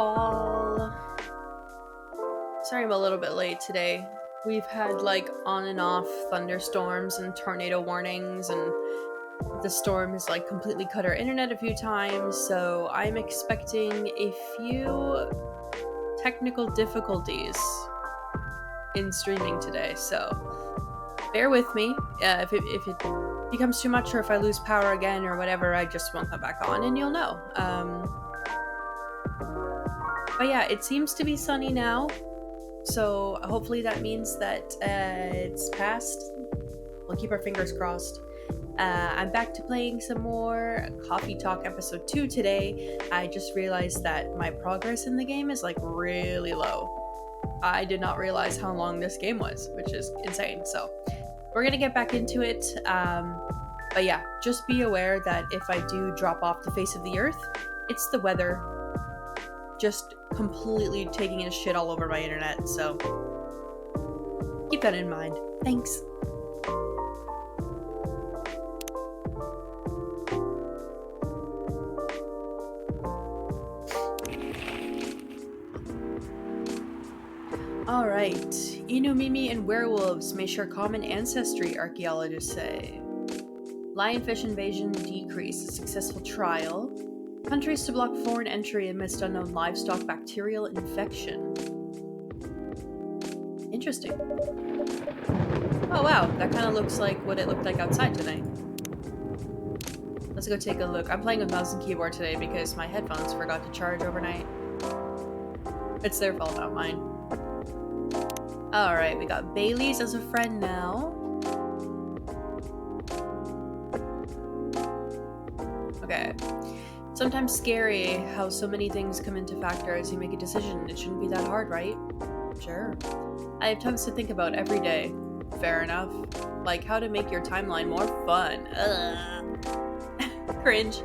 all? Sorry I'm a little bit late today. We've had like on and off thunderstorms and tornado warnings, and the storm has like completely cut our internet a few times, so I'm expecting a few technical difficulties in streaming today, so bear with me. If it becomes too much or if I lose power again or whatever, I just won't come back on and you'll know. But yeah, it seems to be sunny now, so hopefully that means that it's past. We'll keep our fingers crossed. I'm back to playing some more Coffee Talk episode 2 today. I just realized that my progress in the game is like really low. I did not realize how long this game was, which is insane. So we're gonna get back into it. But yeah, just be aware that if I do drop off the face of the earth, it's the weather just completely taking a shit all over my internet. So keep that in mind. Thanks. Alright, Inu, Mimi, and werewolves may share common ancestry, archaeologists say. Lionfish invasion decrease, a successful trial. Countries to block foreign entry amidst unknown livestock bacterial infection. Interesting. Oh wow, that kind of looks like what it looked like outside tonight. Let's go take a look. I'm playing with mouse and keyboard today because my headphones forgot to charge overnight. It's their fault, not mine. Alright, we got Bailey's as a friend now. Okay. Sometimes scary how so many things come into factor as you make a decision. It shouldn't be that hard, right? Sure. I have tons to think about every day. Fair enough. Like how to make your timeline more fun. Cringe.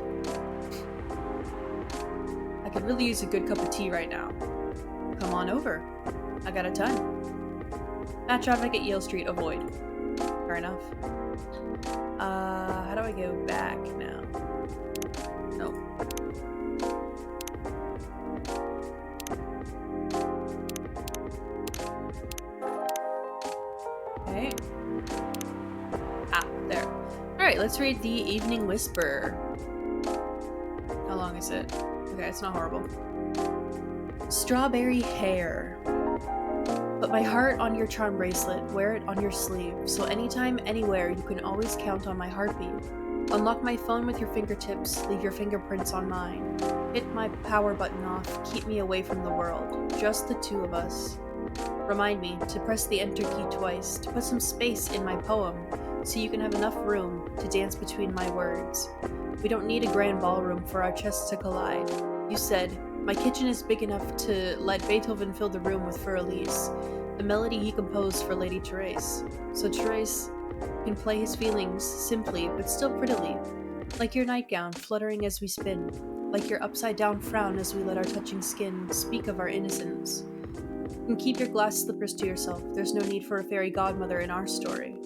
I could really use a good cup of tea right now. Come on over. I got a ton. Bad traffic at Yale Street, avoid. Fair enough. How do I go back now? Nope. Okay. Ah, there. Alright, let's read The Evening Whisper. How long is it? Okay, it's not horrible. Strawberry hair. Put my heart on your charm bracelet, wear it on your sleeve, so anytime, anywhere, you can always count on my heartbeat. Unlock my phone with your fingertips, leave your fingerprints on mine. Hit my power button off, keep me away from the world. Just the two of us. Remind me to press the enter key twice, to put some space in my poem, so you can have enough room to dance between my words. We don't need a grand ballroom for our chests to collide. You said, my kitchen is big enough to let Beethoven fill the room with Für Elise, the melody he composed for Lady Therese. So Therese can play his feelings simply but still prettily, like your nightgown fluttering as we spin, like your upside-down frown as we let our touching skin speak of our innocence. And keep your glass slippers to yourself, there's no need for a fairy godmother in our story.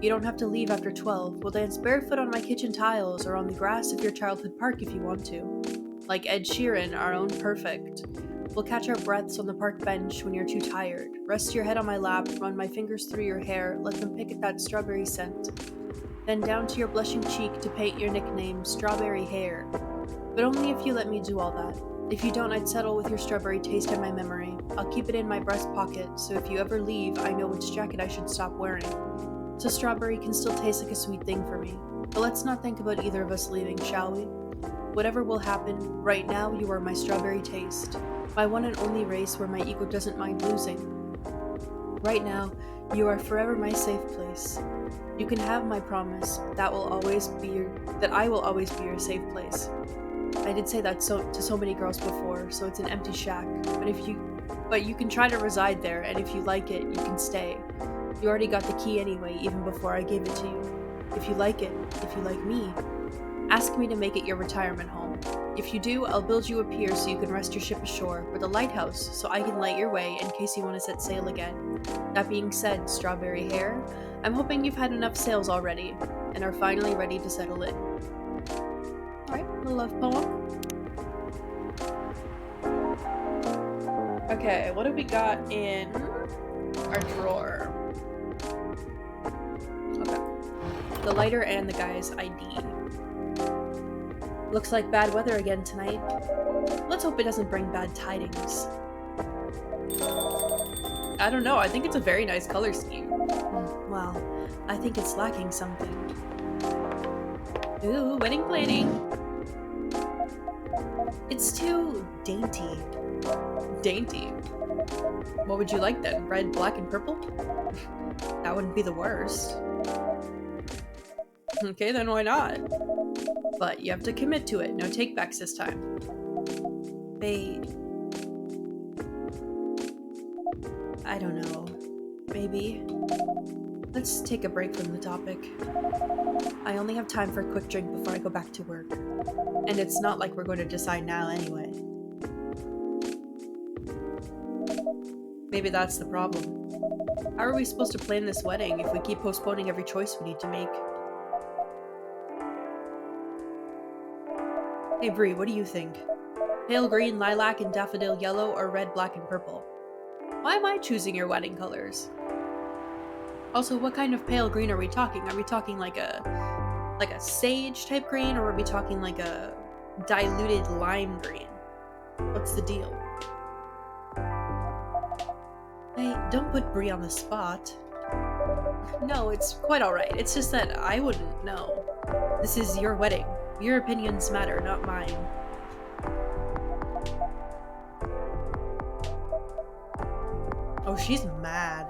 You don't have to leave after 12, we'll dance barefoot on my kitchen tiles or on the grass of your childhood park if you want to. Like Ed Sheeran, our own perfect. We'll catch our breaths on the park bench when you're too tired. Rest your head on my lap, run my fingers through your hair, let them pick at that strawberry scent. Then down to your blushing cheek to paint your nickname, Strawberry Hair. But only if you let me do all that. If you don't, I'd settle with your strawberry taste in my memory. I'll keep it in my breast pocket, so if you ever leave, I know which jacket I should stop wearing. So strawberry can still taste like a sweet thing for me. But let's not think about either of us leaving, shall we? Whatever will happen, right now you are my strawberry taste. My one and only race where my ego doesn't mind losing. Right now, you are forever my safe place. You can have my promise that I will always be your safe place. I did say that to so many girls before, so it's an empty shack. But you can try to reside there, and if you like it, you can stay. You already got the key anyway, even before I gave it to you. If you like it, if you like me, ask me to make it your retirement home. If you do, I'll build you a pier so you can rest your ship ashore, with a lighthouse so I can light your way in case you want to set sail again. That being said, Strawberry Hair, I'm hoping you've had enough sails already, and are finally ready to settle in. Alright, a love poem. Okay, what do we got in our drawer? Okay. The lighter and the guy's ID. Looks like bad weather again tonight. Let's hope it doesn't bring bad tidings. I don't know, I think it's a very nice color scheme. Well, I think it's lacking something. Ooh, wedding planning. It's too dainty. Dainty? What would you like then? Red, black, and purple? That wouldn't be the worst. Okay, then why not? But you have to commit to it. No takebacks this time. I don't know. Maybe. Let's take a break from the topic. I only have time for a quick drink before I go back to work. And it's not like we're going to decide now anyway. Maybe that's the problem. How are we supposed to plan this wedding if we keep postponing every choice we need to make? Hey Bree, what do you think? Pale green, lilac, and daffodil yellow, or red, black, and purple? Why am I choosing your wedding colors? Also, what kind of pale green are we talking? Are we talking like a sage type green, or are we talking like a diluted lime green? What's the deal? Hey, don't put Bree on the spot. No, it's quite alright. It's just that I wouldn't know. This is your wedding. Your opinions matter, not mine. Oh, she's mad.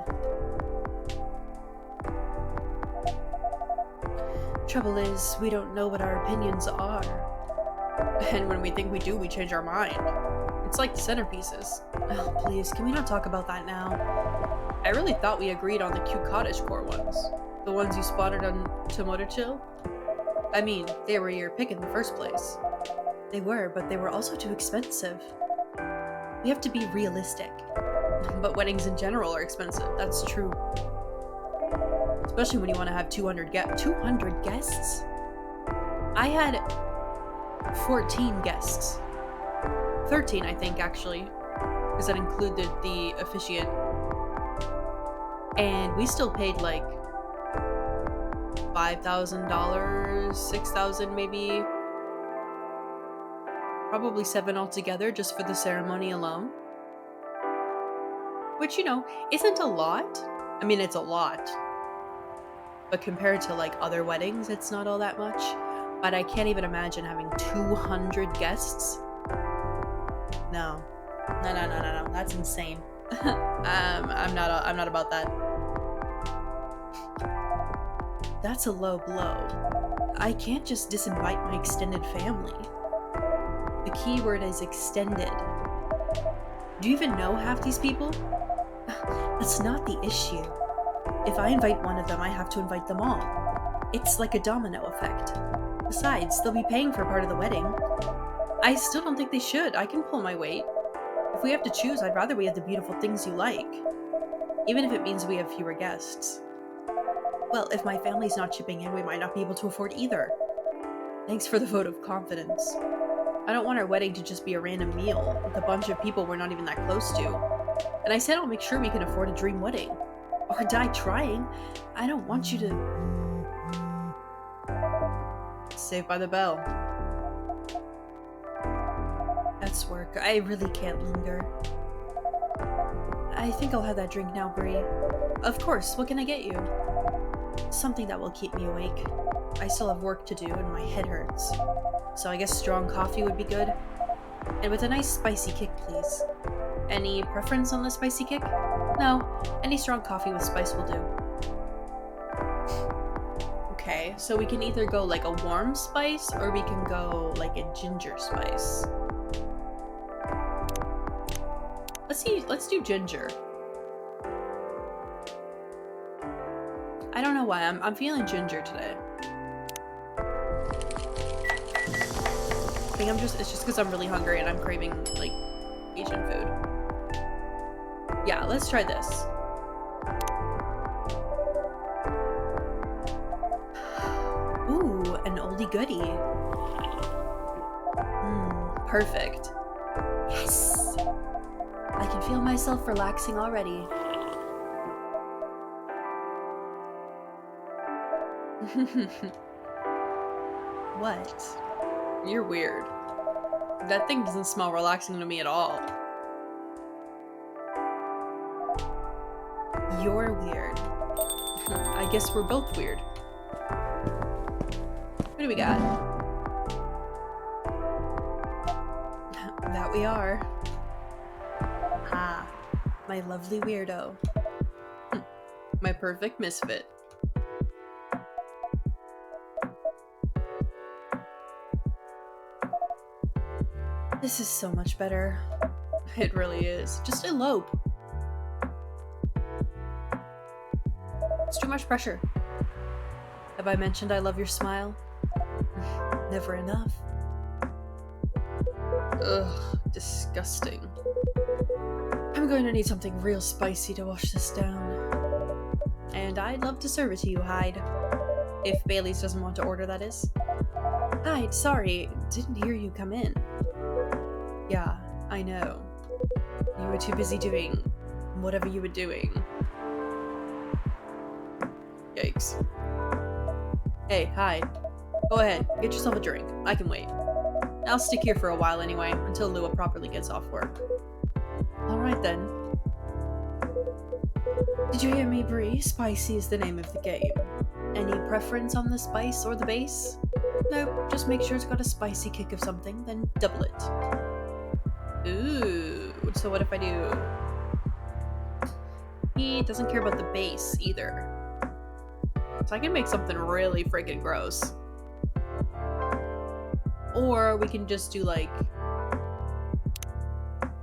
Trouble is, we don't know what our opinions are. And when we think we do, we change our mind. It's like the centerpieces. Oh, please, can we not talk about that now? I really thought we agreed on the cute cottagecore ones. The ones you spotted on Tomoto Chill? I mean, they were your pick in the first place. They were, but they were also too expensive. We have to be realistic. But weddings in general are expensive, that's true. Especially when you want to have 200 guests? I had 14 guests. 13, I think, actually. Because that included the officiant. And we still paid like $5,000, $6,000 maybe. Probably $7,000 altogether just for the ceremony alone. Which, you know, isn't a lot. I mean, it's a lot. But compared to like other weddings, it's not all that much. But I can't even imagine having 200 guests. No. No. That's insane. I'm not about that. That's a low blow. I can't just disinvite my extended family. The key word is extended. Do you even know half these people? That's not the issue. If I invite one of them, I have to invite them all. It's like a domino effect. Besides, they'll be paying for part of the wedding. I still don't think they should. I can pull my weight. If we have to choose, I'd rather we have the beautiful things you like. Even if it means we have fewer guests. Well, if my family's not chipping in, we might not be able to afford either. Thanks for the vote of confidence. I don't want our wedding to just be a random meal with a bunch of people we're not even that close to. And I said I'll make sure we can afford a dream wedding. Or die trying. I don't want you to... Saved by the bell. That's work. I really can't linger. I think I'll have that drink now, Bree. Of course, what can I get you? Something that will keep me awake. I still have work to do and my head hurts. So I guess strong coffee would be good. And with a nice spicy kick, please. Any preference on the spicy kick? No, any strong coffee with spice will do. Okay, so we can either go like a warm spice or we can go like a ginger spice. Let's do ginger. I don't know why, I'm feeling ginger today. I think it's just because I'm really hungry and I'm craving like Asian food. Yeah, let's try this. Ooh, an oldie goodie. Perfect. Yes! I can feel myself relaxing already. What? You're weird. That thing doesn't smell relaxing to me at all. You're weird. I guess we're both weird. What do we got? That we are. Ah, my lovely weirdo. My perfect misfit. This is so much better. It really is. Just elope. It's too much pressure. Have I mentioned I love your smile? Never enough. Ugh, disgusting. I'm going to need something real spicy to wash this down. And I'd love to serve it to you, Hyde. If Bailey's doesn't want to order, that is. Hyde, sorry, didn't hear you come in. Yeah, I know. You were too busy doing whatever you were doing. Yikes. Hey, Hyde. Go ahead, get yourself a drink. I can wait. I'll stick here for a while anyway, until Lua properly gets off work. Alright then. Did you hear me, Bree? Spicy is the name of the game. Any preference on the spice or the base? Nope, just make sure it's got a spicy kick of something, then double it. Ooh, so what if I do... He doesn't care about the base either. So I can make something really freaking gross. Or we can just do like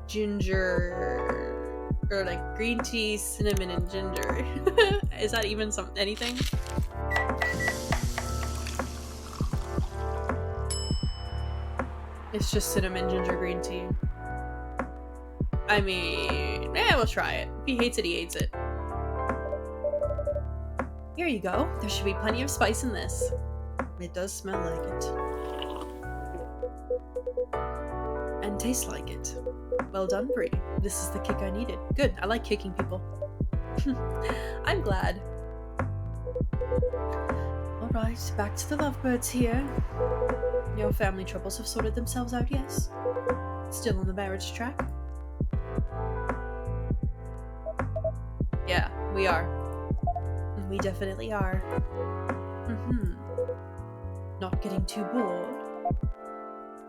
ginger or like green tea, cinnamon, and ginger. Is that even anything? It's just cinnamon, ginger, green tea. I mean, we'll try it. If he hates it, he hates it. Here you go. There should be plenty of spice in this. It does smell like it. And taste like it. Well done, Bree. This is the kick I needed. Good. I like kicking people. I'm glad. Alright, back to the lovebirds here. Your family troubles have sorted themselves out, yes? Still on the marriage track? Yeah, we are. We definitely are. Not getting too bored?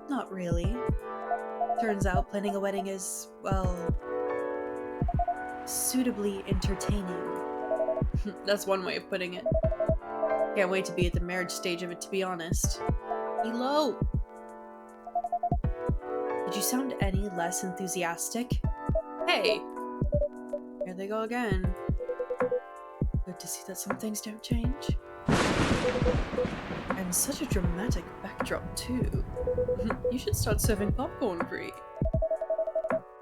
Not really. Turns out planning a wedding is, well, suitably entertaining. That's one way of putting it. Can't wait to be at the marriage stage of it, to be honest. Elope! Did you sound any less enthusiastic? Hey! Here they go again. Good to see that some things don't change. And such a dramatic backdrop, too. You should start serving popcorn, Bree.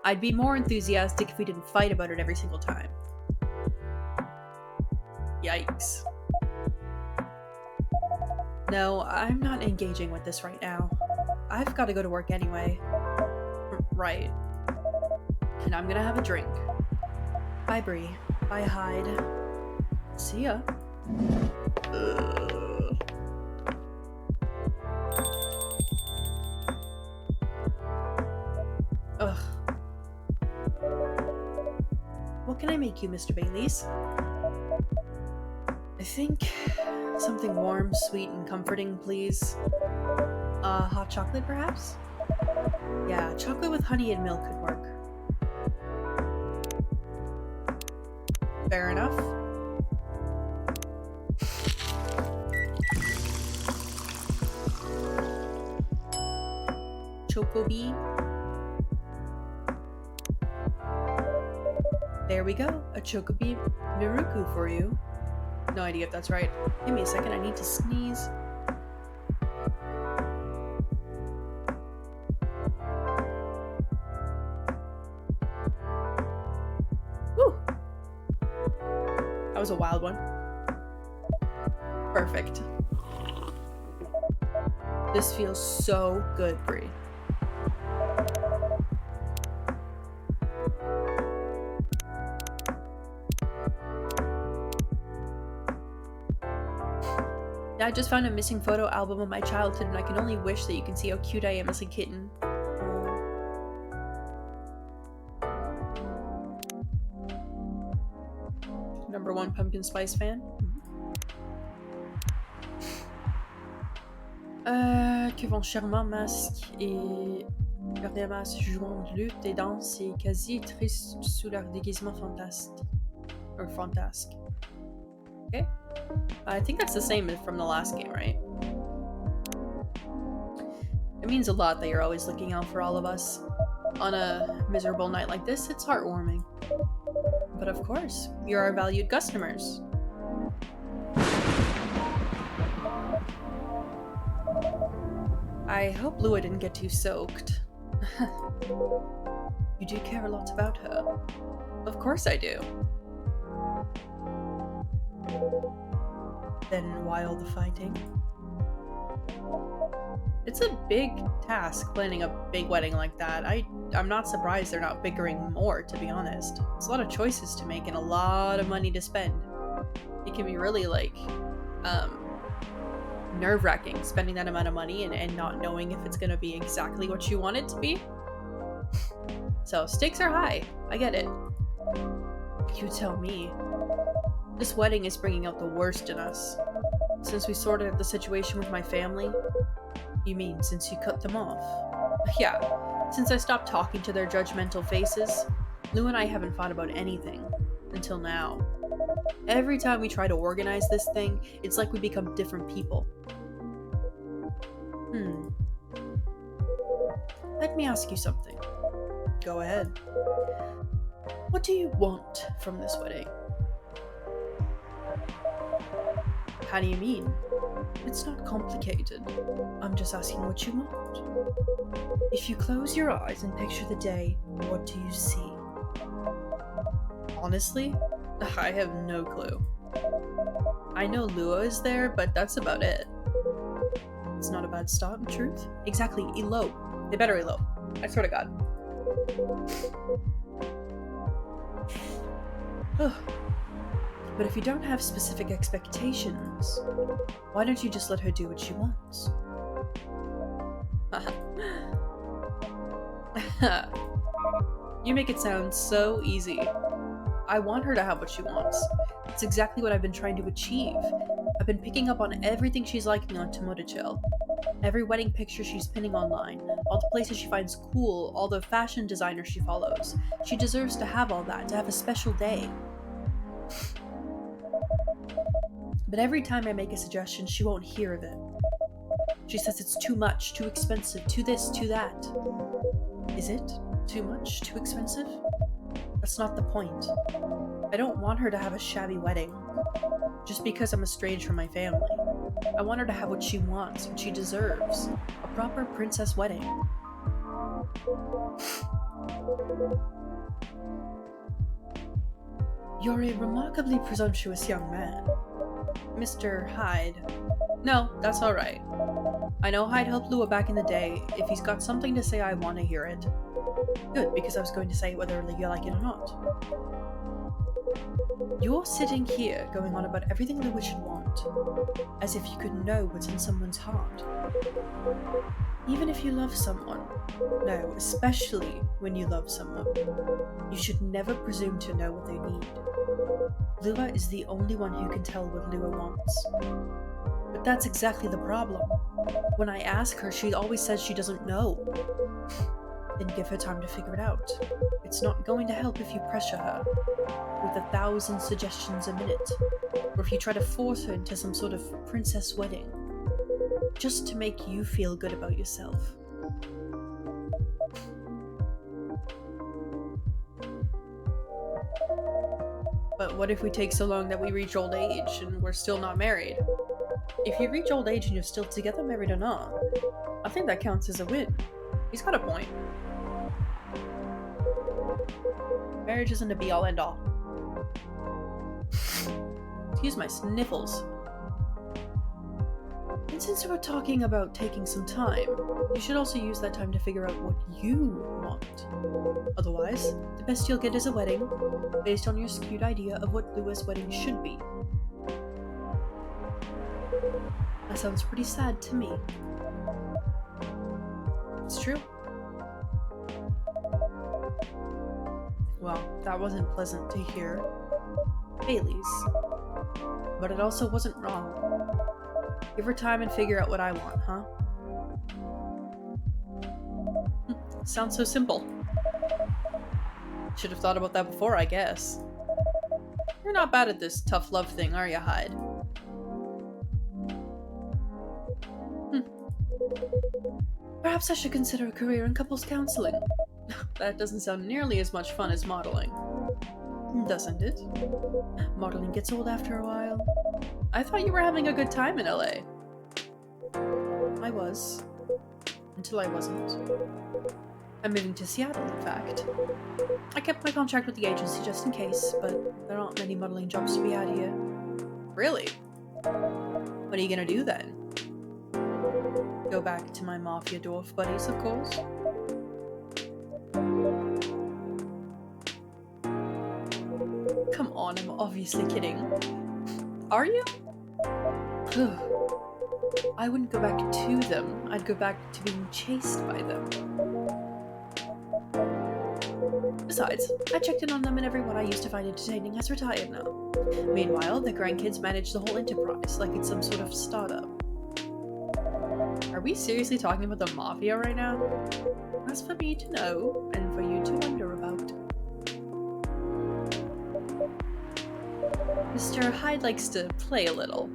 I'd be more enthusiastic if we didn't fight about it every single time. Yikes. No, I'm not engaging with this right now. I've got to go to work anyway. Right. And I'm gonna have a drink. Bye, Bree. Bye, Hyde. See ya. Ugh. What can I make you, Mr. Baileys? I think something warm, sweet, and comforting, please. Hot chocolate, perhaps? Yeah, chocolate with honey and milk could work. Fair enough. Chocobee. There we go, a Chocobee Miruku for you. No idea if that's right. Give me a second, I need to sneeze. Woo! That was a wild one. Perfect. This feels so good, Bree. I just found a missing photo album of my childhood, and I can only wish that you can see how cute I am as a kitten. Number 1 pumpkin spice fan. Que vont charmant masque et leur démasse jouant de lutte et danse et quasi triste sous leur déguisement fantastique. Or fantasque. Okay. I think that's the same from the last game, right? It means a lot that you're always looking out for all of us. On a miserable night like this, it's heartwarming. But of course, you're our valued customers. I hope Lua didn't get too soaked. You do care a lot about her. Of course I do. Then why all the fighting? It's a big task planning a big wedding like that. I'm not surprised they're not bickering more, to be honest. It's a lot of choices to make and a lot of money to spend. It can be really nerve-wracking spending that amount of money and not knowing if it's gonna be exactly what you want it to be. So stakes are high. I get it. You tell me. This wedding is bringing out the worst in us. Since we sorted out the situation with my family. You mean since you cut them off? Yeah, since I stopped talking to their judgmental faces, Lou and I haven't fought about anything. Until now. Every time we try to organize this thing, it's like we become different people. Let me ask you something. Go ahead. What do you want from this wedding? How do you mean? It's not complicated. I'm just asking what you want. If you close your eyes and picture the day, what do you see? Honestly, I have no clue. I know Lua is there, but that's about it. It's not a bad start, in truth. Exactly, elope. They better elope. I swear to God. But if you don't have specific expectations, why don't you just let her do what she wants? You make it sound so easy. I want her to have what she wants. It's exactly what I've been trying to achieve. I've been picking up on everything she's liking on Tomodachill. Every wedding picture she's pinning online, all the places she finds cool, all the fashion designers she follows. She deserves to have all that, to have a special day. But every time I make a suggestion, she won't hear of it. She says it's too much, too expensive, too this, too that. Is it? Too much? Too expensive? That's not the point. I don't want her to have a shabby wedding, just because I'm estranged from my family. I want her to have what she wants, what she deserves. A proper princess wedding. You're a remarkably presumptuous young man. Mr. Hyde. No, that's alright. I know Hyde helped Lua back in the day. If he's got something to say, I want to hear it. Good, because I was going to say whether you like it or not. You're sitting here going on about everything Lua should want, as if you could know what's in someone's heart. Even if you love someone, no, especially when you love someone, you should never presume to know what they need. Lua is the only one who can tell what Lua wants. But that's exactly the problem. When I ask her, she always says she doesn't know. Then give her time to figure it out. It's not going to help if you pressure her with 1,000 suggestions a minute, or if you try to force her into some sort of princess wedding, just to make you feel good about yourself. But what if we take so long that we reach old age and we're still not married? If you reach old age and you're still together, married or not, I think that counts as a win. He's got a point. Marriage isn't a be-all end-all. Excuse my sniffles. And since we're talking about taking some time, you should also use that time to figure out what you want. Otherwise, the best you'll get is a wedding, based on your skewed idea of what Lua's wedding should be. That sounds pretty sad to me. It's true. Well, that wasn't pleasant to hear. Bailey's. But it also wasn't wrong. Give her time and figure out what I want, huh? Sounds so simple. Should have thought about that before, I guess. You're not bad at this tough love thing, are you, Hyde? Perhaps I should consider a career in couples counseling. That doesn't sound nearly as much fun as modeling. Doesn't it? Modeling gets old after a while. I thought you were having a good time in LA. I was. Until I wasn't. I'm moving to Seattle, in fact. I kept my contract with the agency just in case, but there aren't many modeling jobs to be had here. Really? What are you gonna do then? Go back to my mafia dwarf buddies, of course. Come on, I'm obviously kidding. Are you? I wouldn't go back to them. I'd go back to being chased by them. Besides, I checked in on them and everyone I used to find entertaining has retired now. Meanwhile, their grandkids manage the whole enterprise like it's some sort of startup. Are we seriously talking about the mafia right now? That's for me to know, and for you to wonder about. Mr. Hyde likes to play a little.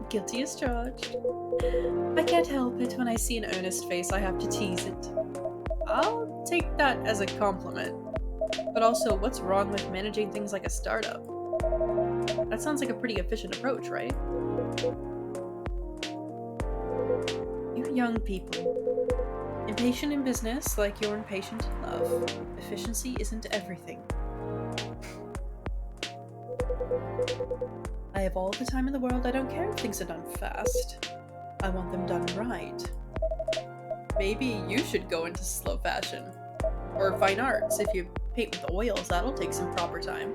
Guilty as charged. I can't help it. When I see an earnest face, I have to tease it. I'll take that as a compliment. But also, what's wrong with managing things like a startup? That sounds like a pretty efficient approach, right? You young people. Impatient in business like you're impatient in love. Efficiency isn't everything. I have all the time in the world. I don't care if things are done fast. I want them done right. Maybe you should go into slow fashion. Or fine arts. If you paint with oils, that'll take some proper time.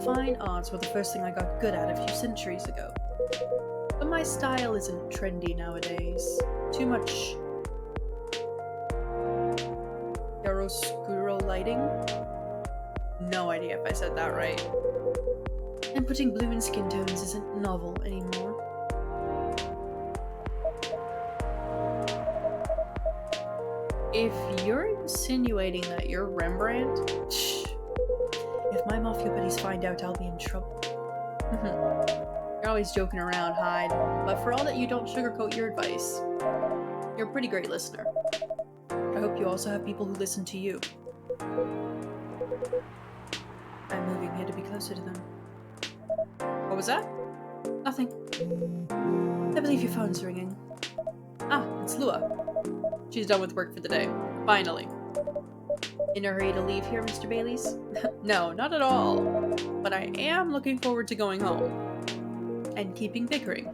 Fine arts were the first thing I got good at a few centuries ago. But my style isn't trendy nowadays. Too much chiaroscuro lighting? No idea if I said that right. And putting blue in skin tones isn't novel anymore. If you're insinuating that you're Rembrandt, if my mafia buddies find out, I'll be in trouble. You're always joking around, Hyde, but for all that you don't sugarcoat your advice, you're a pretty great listener. I hope you also have people who listen to you. I'm moving here to be closer to them. What was that? Nothing. I believe your phone's ringing. Ah, it's Lua. She's done with work for the day. Finally. In a hurry to leave here, Mr. Bailey's? No, not at all. But I am looking forward to going home. And keeping Bickering.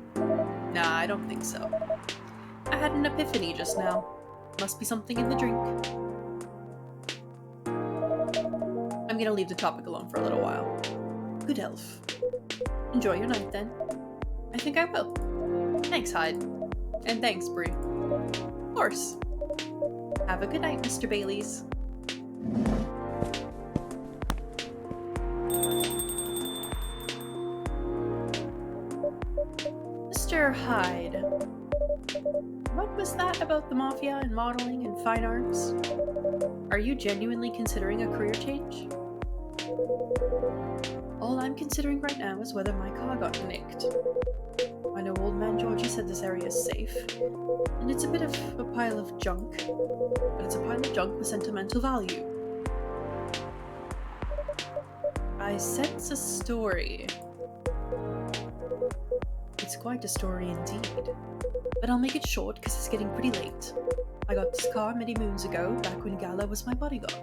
Nah, I don't think so. I had an epiphany just now. Must be something in the drink. I'm gonna leave the topic alone for a little while. Good elf. Enjoy your night then. I think I will. Thanks, Hyde. And thanks, Bree. Of course. Have a good night, Mr. Bailey's. Mr. Hyde. What was that about the mafia and modeling and fine arts? Are you genuinely considering a career change? All I'm considering right now is whether my car got nicked. I know old man Georgie said this area is safe, and it's a bit of a pile of junk, but it's a pile of junk with sentimental value. I sense a story. It's quite a story indeed, but I'll make it short because it's getting pretty late. I got this car many moons ago, back when Gala was my bodyguard.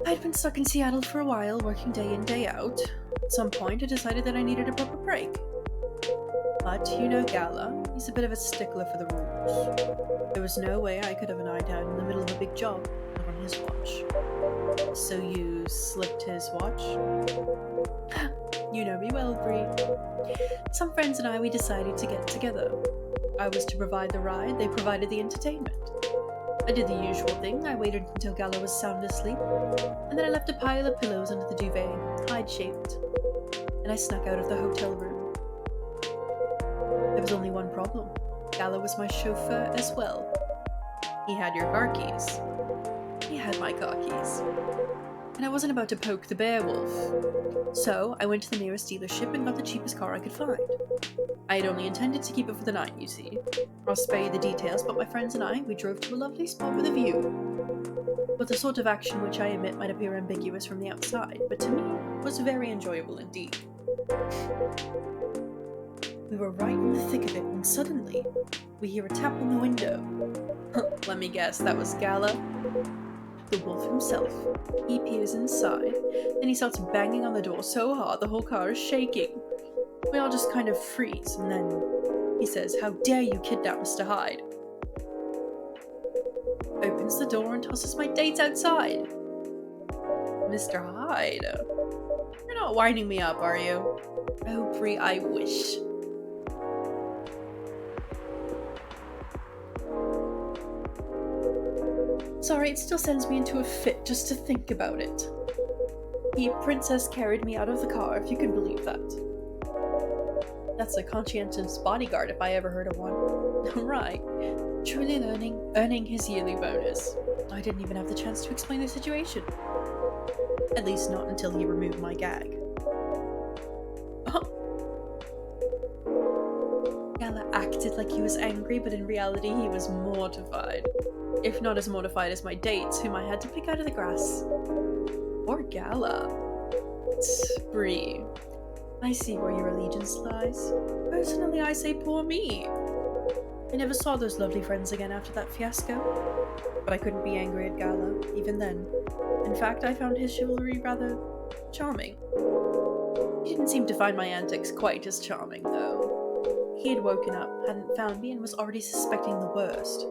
I'd been stuck in Seattle for a while, working day in, day out. At some point, I decided that I needed a proper break. But you know Gala, he's a bit of a stickler for the rules. There was no way I could have a night out in the middle of a big job, not on his watch. So you slipped his watch? You know me well, Bree. Some friends and we decided to get together. I was to provide the ride, they provided the entertainment. I did the usual thing. I waited until Gala was sound asleep, and then I left a pile of pillows under the duvet, hide-shaped, and I snuck out of the hotel room. There was only one problem. Gala was my chauffeur as well. He had your car keys. He had my car keys. And I wasn't about to poke the bear wolf. So I went to the nearest dealership and got the cheapest car I could find. I had only intended to keep it for the night, you see. I'll spare you the details, but my friends and we drove to a lovely spot with a view. But the sort of action which I admit might appear ambiguous from the outside, but to me was very enjoyable indeed. We were right in the thick of it when suddenly we hear a tap on the window. Let me guess, that was Gala? The wolf himself. He peers inside, and he starts banging on the door so hard the whole car is shaking. We all just kind of freeze, and then he says, "How dare you kidnap Mr. Hyde?" Opens the door and tosses my dates outside. Mr. Hyde? You're not winding me up, are you? Oh, Bree, I wish. Sorry, it still sends me into a fit just to think about it. The princess carried me out of the car, if you can believe that. That's a conscientious bodyguard if I ever heard of one. Right. Truly earning his yearly bonus. I didn't even have the chance to explain the situation. At least not until he removed my gag. Gala acted like he was angry, but in reality he was mortified. If not as mortified as my dates, whom I had to pick out of the grass. Or Gala. Bree. I see where your allegiance lies. Personally, I say poor me. I never saw those lovely friends again after that fiasco. But I couldn't be angry at Gala, even then. In fact, I found his chivalry rather charming. He didn't seem to find my antics quite as charming, though. He had woken up, hadn't found me, and was already suspecting the worst.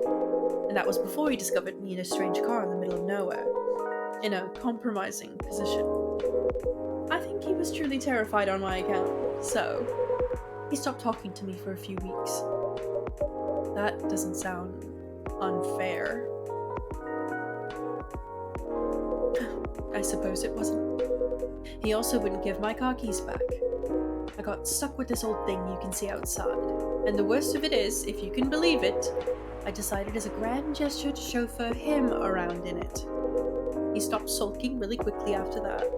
And that was before he discovered me in a strange car in the middle of nowhere, in a compromising position. I think he was truly terrified on my account, so he stopped talking to me for a few weeks. That doesn't sound unfair. I suppose it wasn't. He also wouldn't give my car keys back. I got stuck with this old thing you can see outside, and the worst of it is, if you can believe it, I decided as a grand gesture to chauffeur him around in it. He stopped sulking really quickly after that.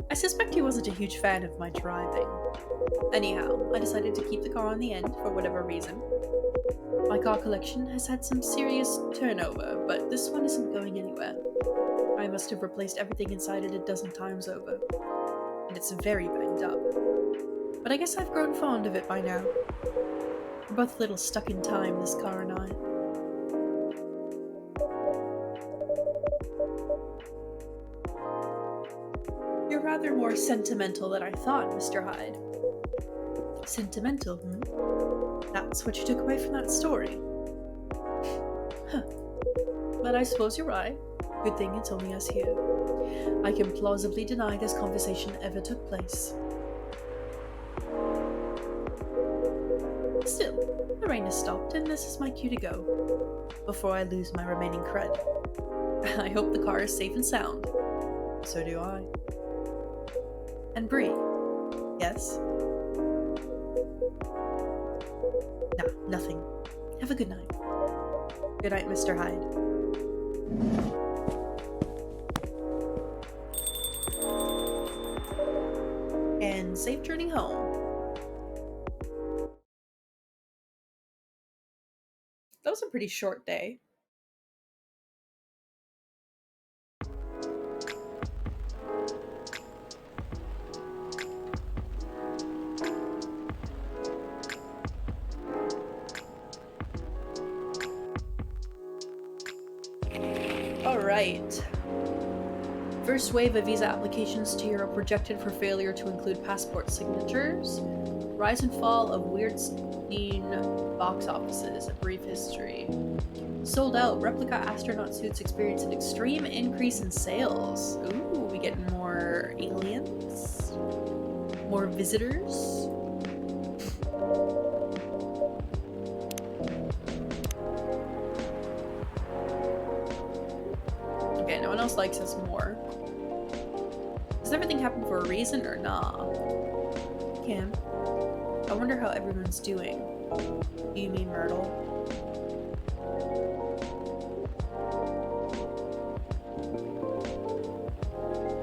I suspect he wasn't a huge fan of my driving. Anyhow, I decided to keep the car on the end for whatever reason. My car collection has had some serious turnover, but this one isn't going anywhere. I must have replaced everything inside it a dozen times over, and it's very banged up. But I guess I've grown fond of it by now. We're both a little stuck in time, this car and I. You're rather more sentimental than I thought, Mr. Hyde. Sentimental, That's what you took away from that story. Huh. But I suppose you're right. Good thing it's only us here. I can plausibly deny this conversation ever took place. Still, the rain has stopped and this is my cue to go, before I lose my remaining cred. I hope the car is safe and sound. So do I. And Bree. Yes? Nah, nothing. Have a good night. Good night, Mr. Hyde. And safe journey home. That was a pretty short day. Alright. First wave of visa applications to Europe rejected for failure to include passport signatures. Rise and fall of Weirdstein box offices, a brief history. Sold out, replica astronaut suits experience an extreme increase in sales. Ooh, we get more aliens? More visitors? Okay, no one else likes us more. Does everything happen for a reason or nah? Cam, I wonder how everyone's doing. Do you mean Myrtle?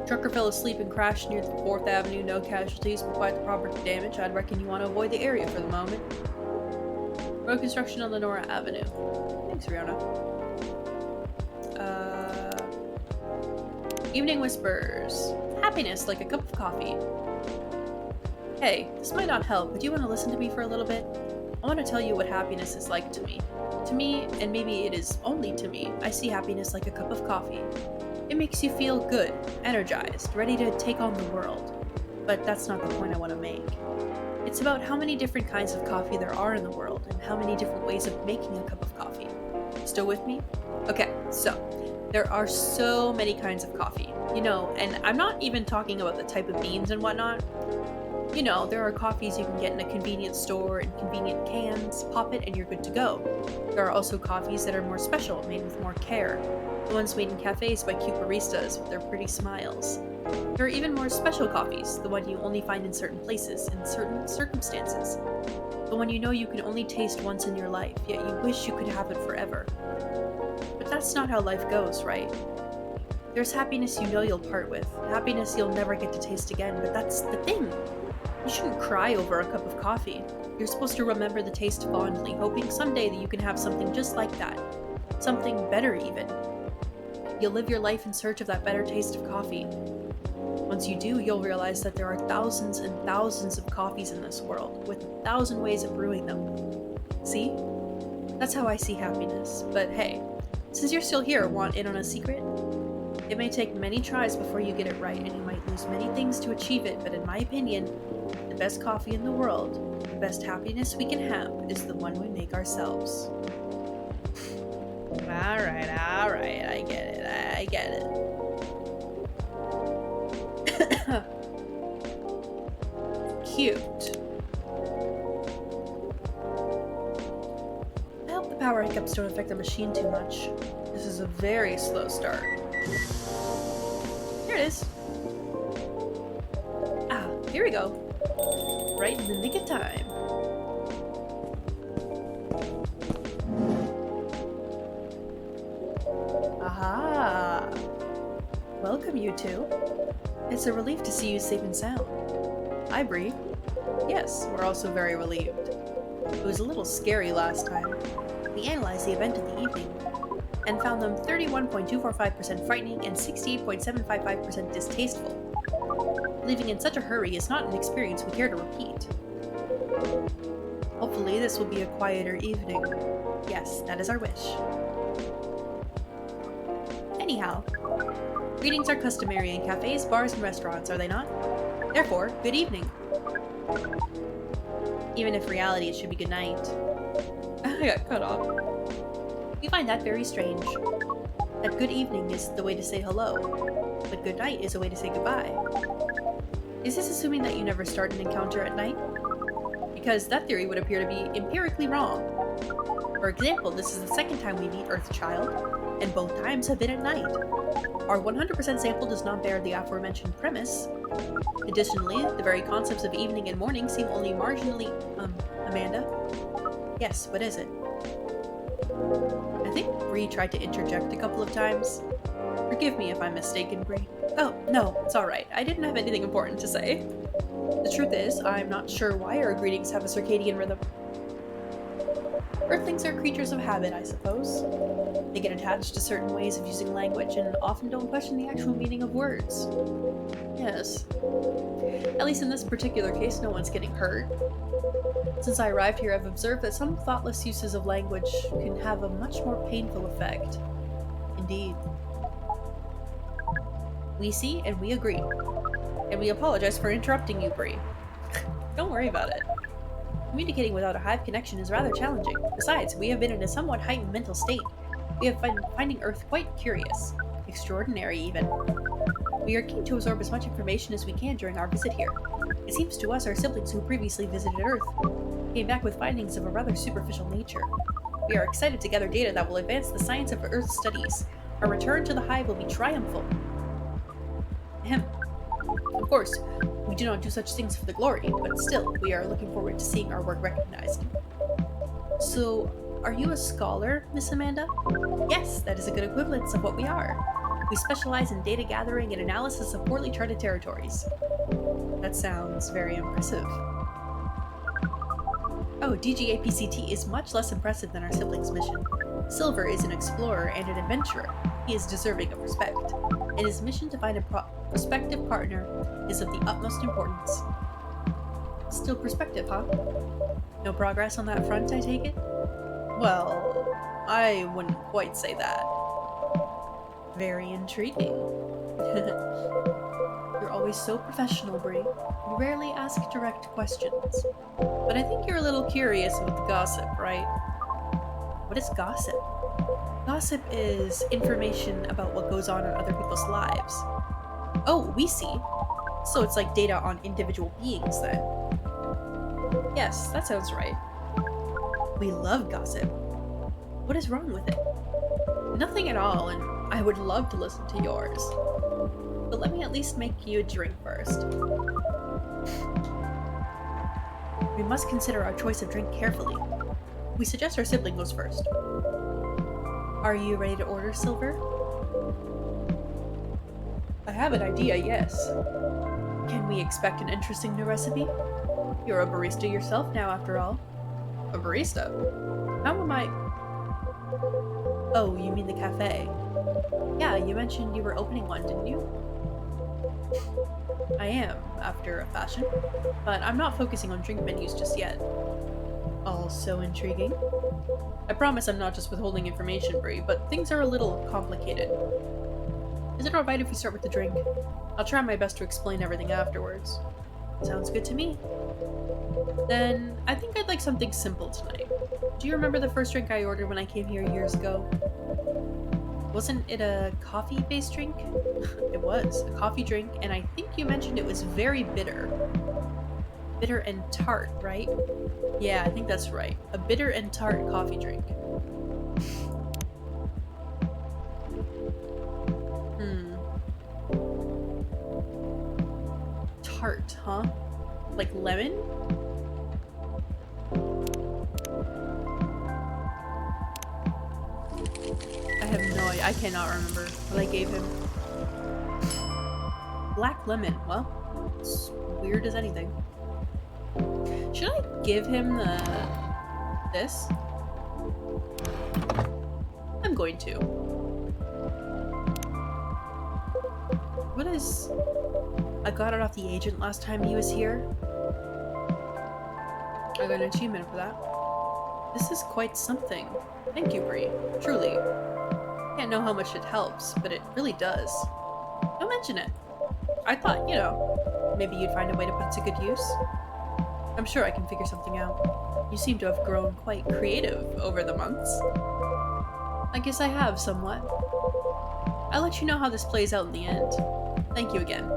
Trucker fell asleep and crashed near the 4th Avenue. No casualties, but quite the property damage. I'd reckon you want to avoid the area for the moment. Road construction on Lenora Avenue. Thanks, Rihanna. Evening whispers. Happiness, like a cup of coffee. Hey, this might not help, but do you want to listen to me for a little bit? I want to tell you what happiness is like to me. To me, and maybe it is only to me, I see happiness like a cup of coffee. It makes you feel good, energized, ready to take on the world. But that's not the point I want to make. It's about how many different kinds of coffee there are in the world, and how many different ways of making a cup of coffee. Still with me? Okay, so, there are so many kinds of coffee. You know, and I'm not even talking about the type of beans and whatnot. You know, there are coffees you can get in a convenience store in convenient cans, pop it, and you're good to go. There are also coffees that are more special, made with more care. The ones made in cafes by cute baristas with their pretty smiles. There are even more special coffees, the one you only find in certain places, in certain circumstances. The one you know you can only taste once in your life, yet you wish you could have it forever. But that's not how life goes, right? There's happiness you know you'll part with, happiness you'll never get to taste again, but that's the thing. You shouldn't cry over a cup of coffee. You're supposed to remember the taste fondly, hoping someday that you can have something just like that. Something better even. You'll live your life in search of that better taste of coffee. Once you do, you'll realize that there are thousands and thousands of coffees in this world, with 1,000 ways of brewing them. See? That's how I see happiness. But hey, since you're still here, want in on a secret? It may take many tries before you get it right, and you might lose many things to achieve it, but in my opinion, the best coffee in the world, the best happiness we can have, is the one we make ourselves. Alright, I get it. Cute. I hope the power hiccups don't affect the machine too much. This is a very slow start. Here it is. Ah, here we go. Right in the nick of time. Aha! Welcome, you two. It's a relief to see you safe and sound. Hi, Bree. Yes, we're also very relieved. It was a little scary last time. We analyzed the event of the evening and found them 31.245% frightening and 68.755% distasteful. Leaving in such a hurry is not an experience we care to repeat. Hopefully this will be a quieter evening. Yes, that is our wish. Anyhow, greetings are customary in cafes, bars, and restaurants, are they not? Therefore, good evening. Even if reality it should be good night. I got cut off. We find that very strange. That good evening is the way to say hello, but good night is a way to say goodbye. Is this assuming that you never start an encounter at night? Because that theory would appear to be empirically wrong. For example, this is the second time we meet Earthchild, and both times have been at night. Our 100% sample does not bear the aforementioned premise. Additionally, the very concepts of evening and morning seem only marginally, Amanda? Yes, what is it? I think Bree tried to interject a couple of times. Forgive me if I'm mistaken, Bree. Oh, no, it's alright. I didn't have anything important to say. The truth is, I'm not sure why our greetings have a circadian rhythm. Earthlings are creatures of habit, I suppose. They get attached to certain ways of using language and often don't question the actual meaning of words. Yes. At least in this particular case, no one's getting hurt. Since I arrived here, I've observed that some thoughtless uses of language can have a much more painful effect. Indeed. We see and we agree. And we apologize for interrupting you, Bree. Don't worry about it. Communicating without a hive connection is rather challenging. Besides, we have been in a somewhat heightened mental state. We have been finding Earth quite curious. Extraordinary, even. We are keen to absorb as much information as we can during our visit here. It seems to us our siblings who previously visited Earth came back with findings of a rather superficial nature. We are excited to gather data that will advance the science of Earth studies. Our return to the hive will be triumphal. Ahem. Of course, we do not do such things for the glory, but still, we are looking forward to seeing our work recognized. So, are you a scholar, Miss Amanda? Yes, that is a good equivalence of what we are. We specialize in data gathering and analysis of poorly charted territories. That sounds very impressive. Oh, DGAPCT is much less impressive than our siblings' mission. Silver is an explorer and an adventurer. He is deserving of respect, and his mission to find a prospective partner is of the utmost importance. Still prospective, huh? No progress on that front, I take it? Well, I wouldn't quite say that. Very intriguing. You're always so professional, Bree. You rarely ask direct questions. But I think you're a little curious with the gossip, right? What is gossip? Gossip is information about what goes on in other people's lives. Oh, we see. So it's like data on individual beings, then. Yes, that sounds right. We love gossip. What is wrong with it? Nothing at all, and I would love to listen to yours. But let me at least make you a drink first. We must consider our choice of drink carefully. We suggest our sibling goes first. Are you ready to order, Silver? I have an idea, yes. Can we expect an interesting new recipe? You're a barista yourself now, after all. A barista? How am I? Oh, you mean the cafe? Yeah, you mentioned you were opening one, didn't you? I am, after a fashion, but I'm not focusing on drink menus just yet. All so intriguing. I promise I'm not just withholding information, Bree, but things are a little complicated. Is it alright if we start with the drink? I'll try my best to explain everything afterwards. Sounds good to me. Then, I think I'd like something simple tonight. Do you remember the first drink I ordered when I came here years ago? Wasn't it a coffee-based drink? It was, a coffee drink, and I think you mentioned it was very bitter. Bitter and tart, right? Yeah, I think that's right. A bitter and tart coffee drink. Tart, huh? Like lemon? I have no idea. I cannot remember what I gave him. Black lemon. Well, it's weird as anything. Should I give him this? I'm going to. What is... I got it off the agent last time he was here. I got an achievement for that. This is quite something. Thank you, Bree. Truly. Can't know how much it helps, but it really does. Don't mention it. I thought, you know, maybe you'd find a way to put it to good use. I'm sure I can figure something out. You seem to have grown quite creative over the months. I guess I have, somewhat. I'll let you know how this plays out in the end. Thank you again.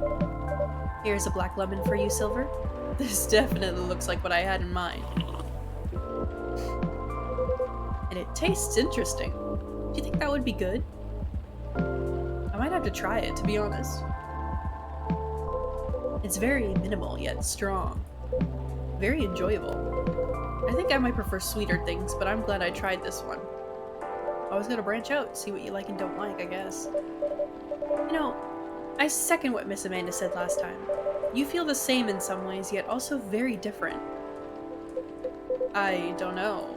Here's a black lemon for you, Silver. This definitely looks like what I had in mind. And it tastes interesting. Do you think that would be good? I might have to try it, to be honest. It's very minimal, yet strong. Very enjoyable. I think I might prefer sweeter things, but I'm glad I tried this one. Always gotta branch out, see what you like and don't like, I guess. You know, I second what Miss Amanda said last time. You feel the same in some ways, yet also very different. I don't know.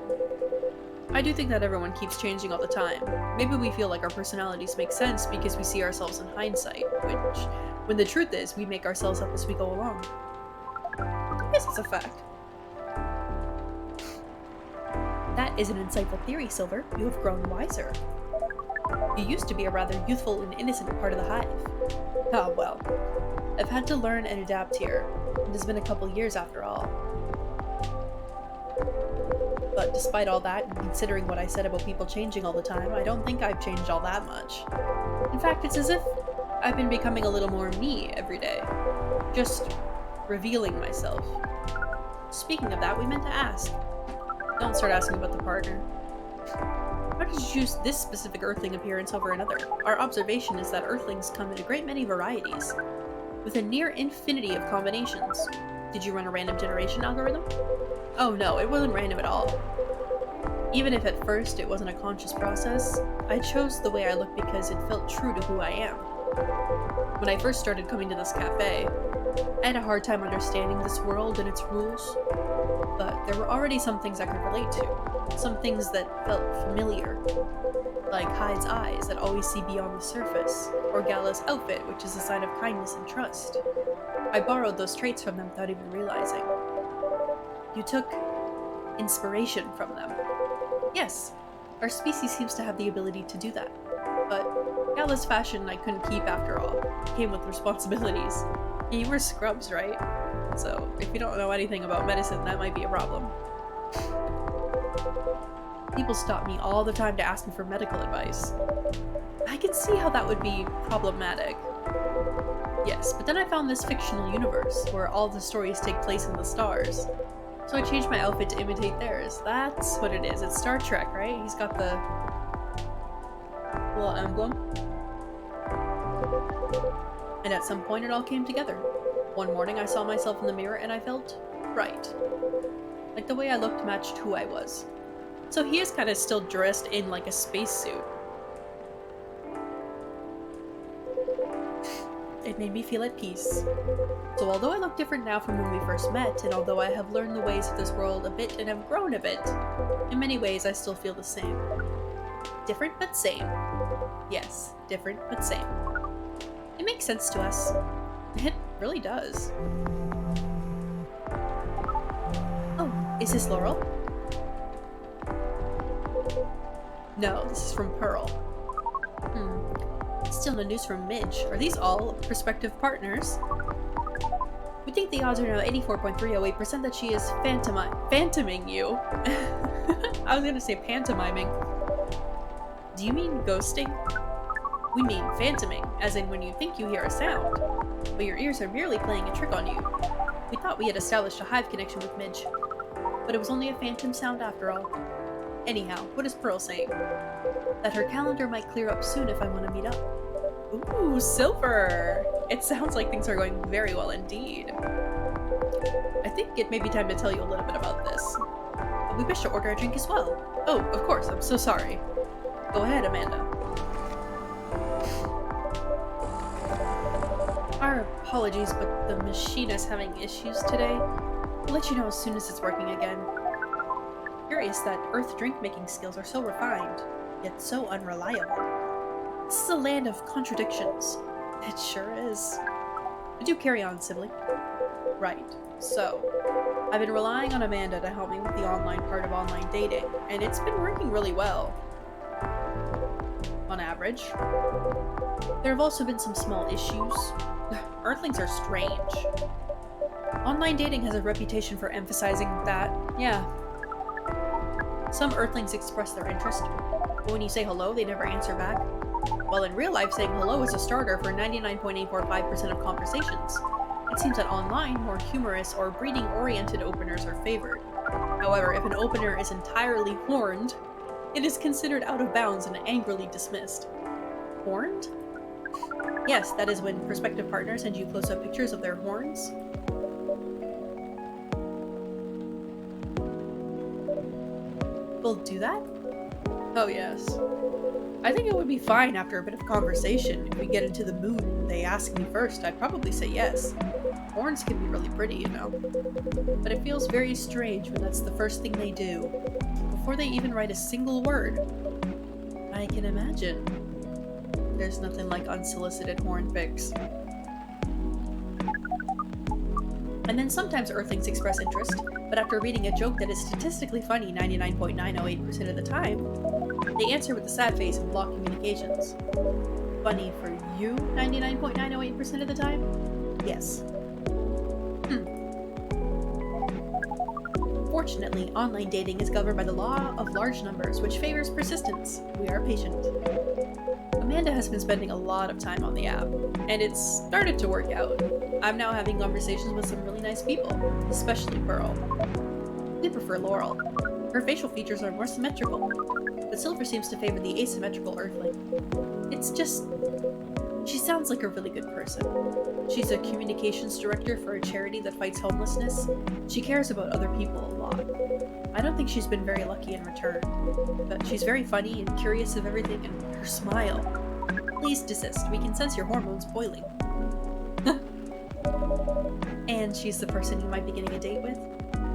I do think that everyone keeps changing all the time. Maybe we feel like our personalities make sense because we see ourselves in hindsight, which, when the truth is, we make ourselves up as we go along. I guess it's a fact. That is an insightful theory, Silver. You have grown wiser. You used to be a rather youthful and innocent part of the hive. Ah, well. I've had to learn and adapt here. It has been a couple years after all. But despite all that, and considering what I said about people changing all the time, I don't think I've changed all that much. In fact, it's as if I've been becoming a little more me every day. Just revealing myself. Speaking of that, we meant to ask. Don't start asking about the partner. How did you choose this specific Earthling appearance over another? Our observation is that Earthlings come in a great many varieties, with a near infinity of combinations. Did you run a random generation algorithm? Oh no, it wasn't random at all. Even if at first it wasn't a conscious process, I chose the way I look because it felt true to who I am. When I first started coming to this cafe, I had a hard time understanding this world and its rules, but there were already some things I could relate to, some things that felt familiar, like Hyde's eyes that always see beyond the surface, or Gala's outfit, which is a sign of kindness and trust. I borrowed those traits from them without even realizing. You took inspiration from them. Yes, our species seems to have the ability to do that, but Gala's fashion I couldn't keep after all. It came with responsibilities. You wear scrubs, right? So, if you don't know anything about medicine, that might be a problem. People stop me all the time to ask me for medical advice. I can see how that would be problematic. Yes, but then I found this fictional universe, where all the stories take place in the stars. So I changed my outfit to imitate theirs. That's what it is. It's Star Trek, right? He's got the little emblem. And at some point it all came together. One morning I saw myself in the mirror and I felt right. Like the way I looked matched who I was. So he is kind of still dressed in like a spacesuit. It made me feel at peace. So although I look different now from when we first met, and although I have learned the ways of this world a bit and have grown a bit, in many ways I still feel the same. Different but same. Yes, different but same. It makes sense to us. It really does. Oh, is this Laurel? No, this is from Pearl. Still no news from Midge. Are these all prospective partners? We think the odds are now 84.308% that she is phantoming you. I was gonna say pantomiming. Do you mean ghosting? We mean phantoming, as in when you think you hear a sound, but your ears are merely playing a trick on you. We thought we had established a hive connection with Midge, but it was only a phantom sound after all. Anyhow, what is Pearl saying? That her calendar might clear up soon if I want to meet up. Ooh, Silver! It sounds like things are going very well indeed. I think it may be time to tell you a little bit about this. We wish to order a drink as well. Oh, of course, I'm so sorry. Go ahead, Amanda. Our apologies, but the machine is having issues today. We'll let you know as soon as it's working again. Curious that Earth drink-making skills are so refined, yet so unreliable. This is a land of contradictions. It sure is. But do carry on, sibling. Right, so, I've been relying on Amanda to help me with the online part of online dating, and it's been working really well. On average. There have also been some small issues. Earthlings are strange. Online dating has a reputation for emphasizing that, yeah. Some Earthlings express their interest, but when you say hello, they never answer back. While in real life, saying hello is a starter for 99.845% of conversations. It seems that online, more humorous or breeding-oriented openers are favored. However, if an opener is entirely horned, it is considered out of bounds and angrily dismissed. Horned? Yes, that is when prospective partners send you close-up pictures of their horns. Will do that? Oh yes. I think it would be fine after a bit of conversation. If we get into the mood and they ask me first, I'd probably say yes. Horns can be really pretty, you know. But it feels very strange when that's the first thing they do, before they even write a single word. I can imagine. There's nothing like unsolicited horn pics. And then sometimes Earthlings express interest, but after reading a joke that is statistically funny 99.908% of the time, they answer with a sad face and block communications. Funny for you 99.908% of the time? Yes. Fortunately, online dating is governed by the law of large numbers, which favors persistence. We are patient. Amanda has been spending a lot of time on the app, and it's started to work out. I'm now having conversations with some really nice people, especially Pearl. We prefer Laurel. Her facial features are more symmetrical, but Silver seems to favor the asymmetrical Earthling. It's just... she sounds like a really good person. She's a communications director for a charity that fights homelessness. She cares about other people a lot. I don't think she's been very lucky in return, but she's very funny and curious of everything, and her smile. Please desist, we can sense your hormones boiling. And she's the person you might be getting a date with?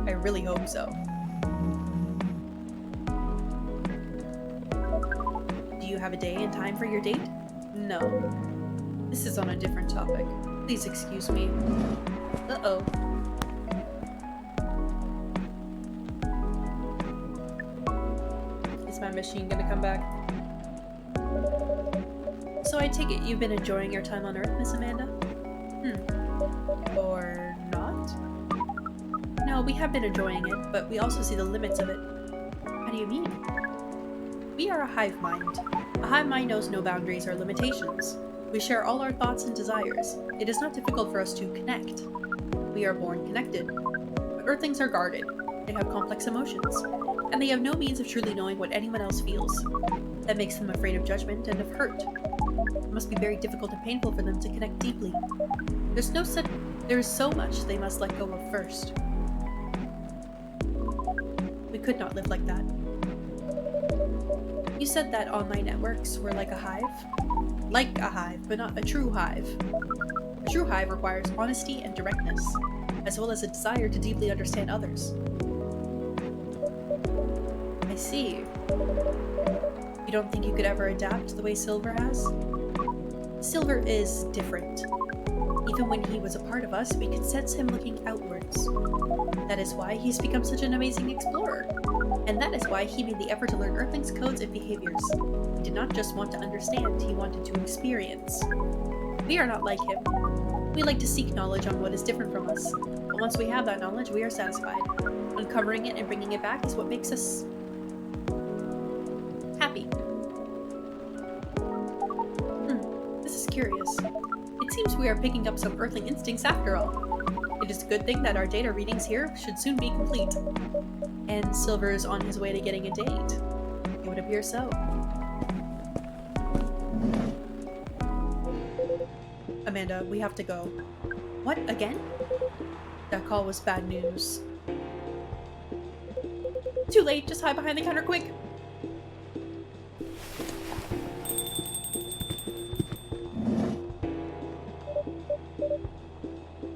I really hope so. Do you have a day and time for your date? No. This is on a different topic. Please excuse me. Uh-oh. Is my machine gonna come back? So I take it you've been enjoying your time on Earth, Miss Amanda? Or not? No, we have been enjoying it, but we also see the limits of it. How do you mean? We are a hive mind. A hive mind knows no boundaries or limitations. We share all our thoughts and desires. It is not difficult for us to connect. We are born connected. But Earthlings are guarded. They have complex emotions, and they have no means of truly knowing what anyone else feels. That makes them afraid of judgment and of hurt. It must be very difficult and painful for them to connect deeply. There is so much they must let go of first. We could not live like that. You said that online networks were like a hive? Like a hive, but not a true hive. A true hive requires honesty and directness, as well as a desire to deeply understand others. I see. You don't think you could ever adapt the way Silver has? Silver is different. Even when he was a part of us, we could sense him looking outwards. That is why he's become such an amazing explorer. And that is why he made the effort to learn Earthlings' codes and behaviors. He did not just want to understand, he wanted to experience. We are not like him. We like to seek knowledge on what is different from us. But once we have that knowledge, we are satisfied. Uncovering it and bringing it back is what makes us... happy. This is curious. It seems we are picking up some Earthling instincts after all. It is a good thing that our data readings here should soon be complete. And Silver is on his way to getting a date. It would appear so. Amanda, we have to go. What, again? That call was bad news. Too late, just hide behind the counter quick!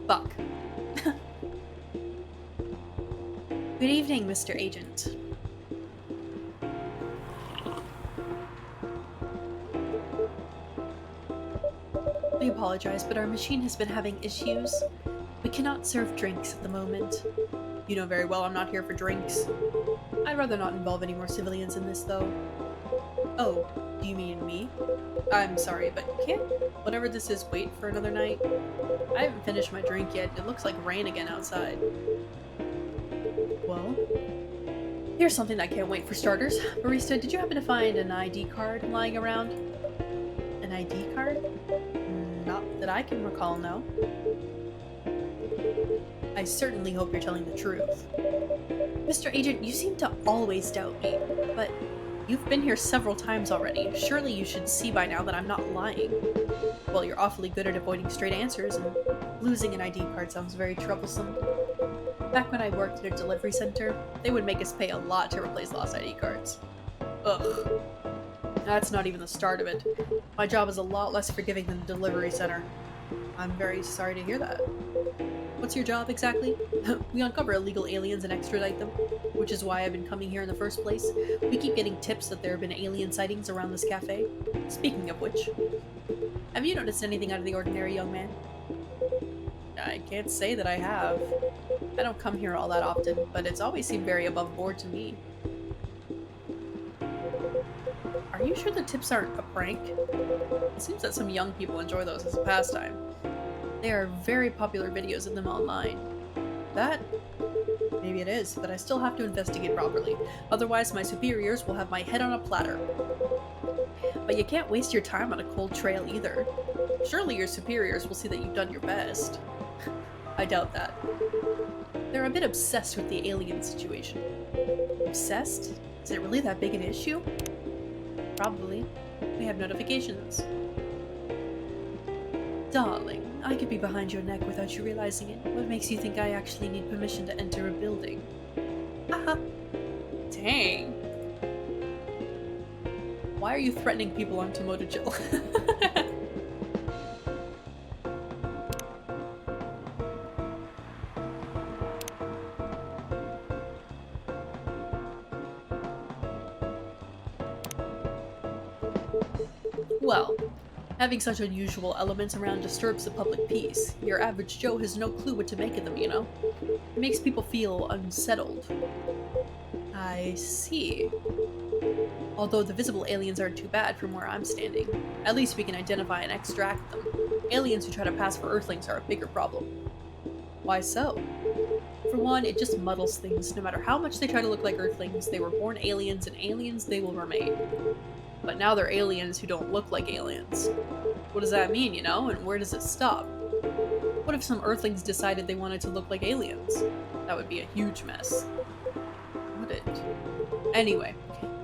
Fuck. Good evening, Mr. Agent. We apologize, but our machine has been having issues. We cannot serve drinks at the moment. You know very well I'm not here for drinks. I'd rather not involve any more civilians in this, though. Oh, do you mean me? I'm sorry, but can't whatever this is wait for another night? I haven't finished my drink yet. It looks like rain again outside. Well, here's something that can't wait for starters. Barista, did you happen to find an ID card lying around? An ID card? Not that I can recall, no. I certainly hope you're telling the truth. Mr. Agent, you seem to always doubt me, but you've been here several times already. Surely you should see by now that I'm not lying. Well, you're awfully good at avoiding straight answers, and losing an ID card sounds very troublesome. Back when I worked at a delivery center, they would make us pay a lot to replace lost ID cards. Ugh. That's not even the start of it. My job is a lot less forgiving than the delivery center. I'm very sorry to hear that. What's your job exactly? We uncover illegal aliens and extradite them, which is why I've been coming here in the first place. We keep getting tips that there have been alien sightings around this cafe. Speaking of which, have you noticed anything out of the ordinary, young man? I can't say that I have. I don't come here all that often, but it's always seemed very above board to me. Are you sure the tips aren't a prank? It seems that some young people enjoy those as a pastime. There are very popular videos of them online. That? Maybe it is, but I still have to investigate properly. Otherwise, my superiors will have my head on a platter. But you can't waste your time on a cold trail either. Surely your superiors will see that you've done your best. I doubt that. They're a bit obsessed with the alien situation. Obsessed? Is it really that big an issue? Probably. We have notifications. Darling, I could be behind your neck without you realizing it. What makes you think I actually need permission to enter a building? Haha. Dang. Why are you threatening people on Tomoto Jill? Well, having such unusual elements around disturbs the public peace. Your average Joe has no clue what to make of them, you know? It makes people feel unsettled. I see. Although the visible aliens aren't too bad from where I'm standing. At least we can identify and extract them. Aliens who try to pass for Earthlings are a bigger problem. Why so? For one, it just muddles things. No matter how much they try to look like Earthlings, they were born aliens, and aliens they will remain. But now they're aliens who don't look like aliens. What does that mean, you know? And where does it stop? What if some Earthlings decided they wanted to look like aliens? That would be a huge mess. Would it? Anyway,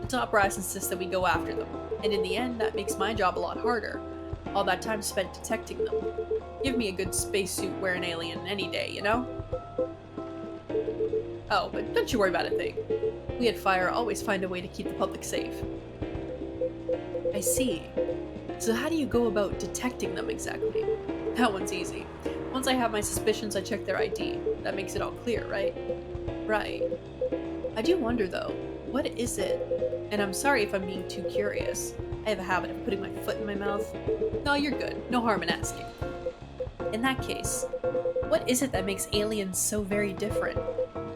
the top brass insists that we go after them. And in the end, that makes my job a lot harder. All that time spent detecting them. Give me a good spacesuit wearing alien any day, you know? Oh, but don't you worry about a thing. We at Fire always find a way to keep the public safe. I see. So how do you go about detecting them exactly? That one's easy. Once I have my suspicions, I check their ID. That makes it all clear, right? Right. I do wonder though, what is it? And I'm sorry if I'm being too curious. I have a habit of putting my foot in my mouth. No, you're good. No harm in asking. In that case, what is it that makes aliens so very different?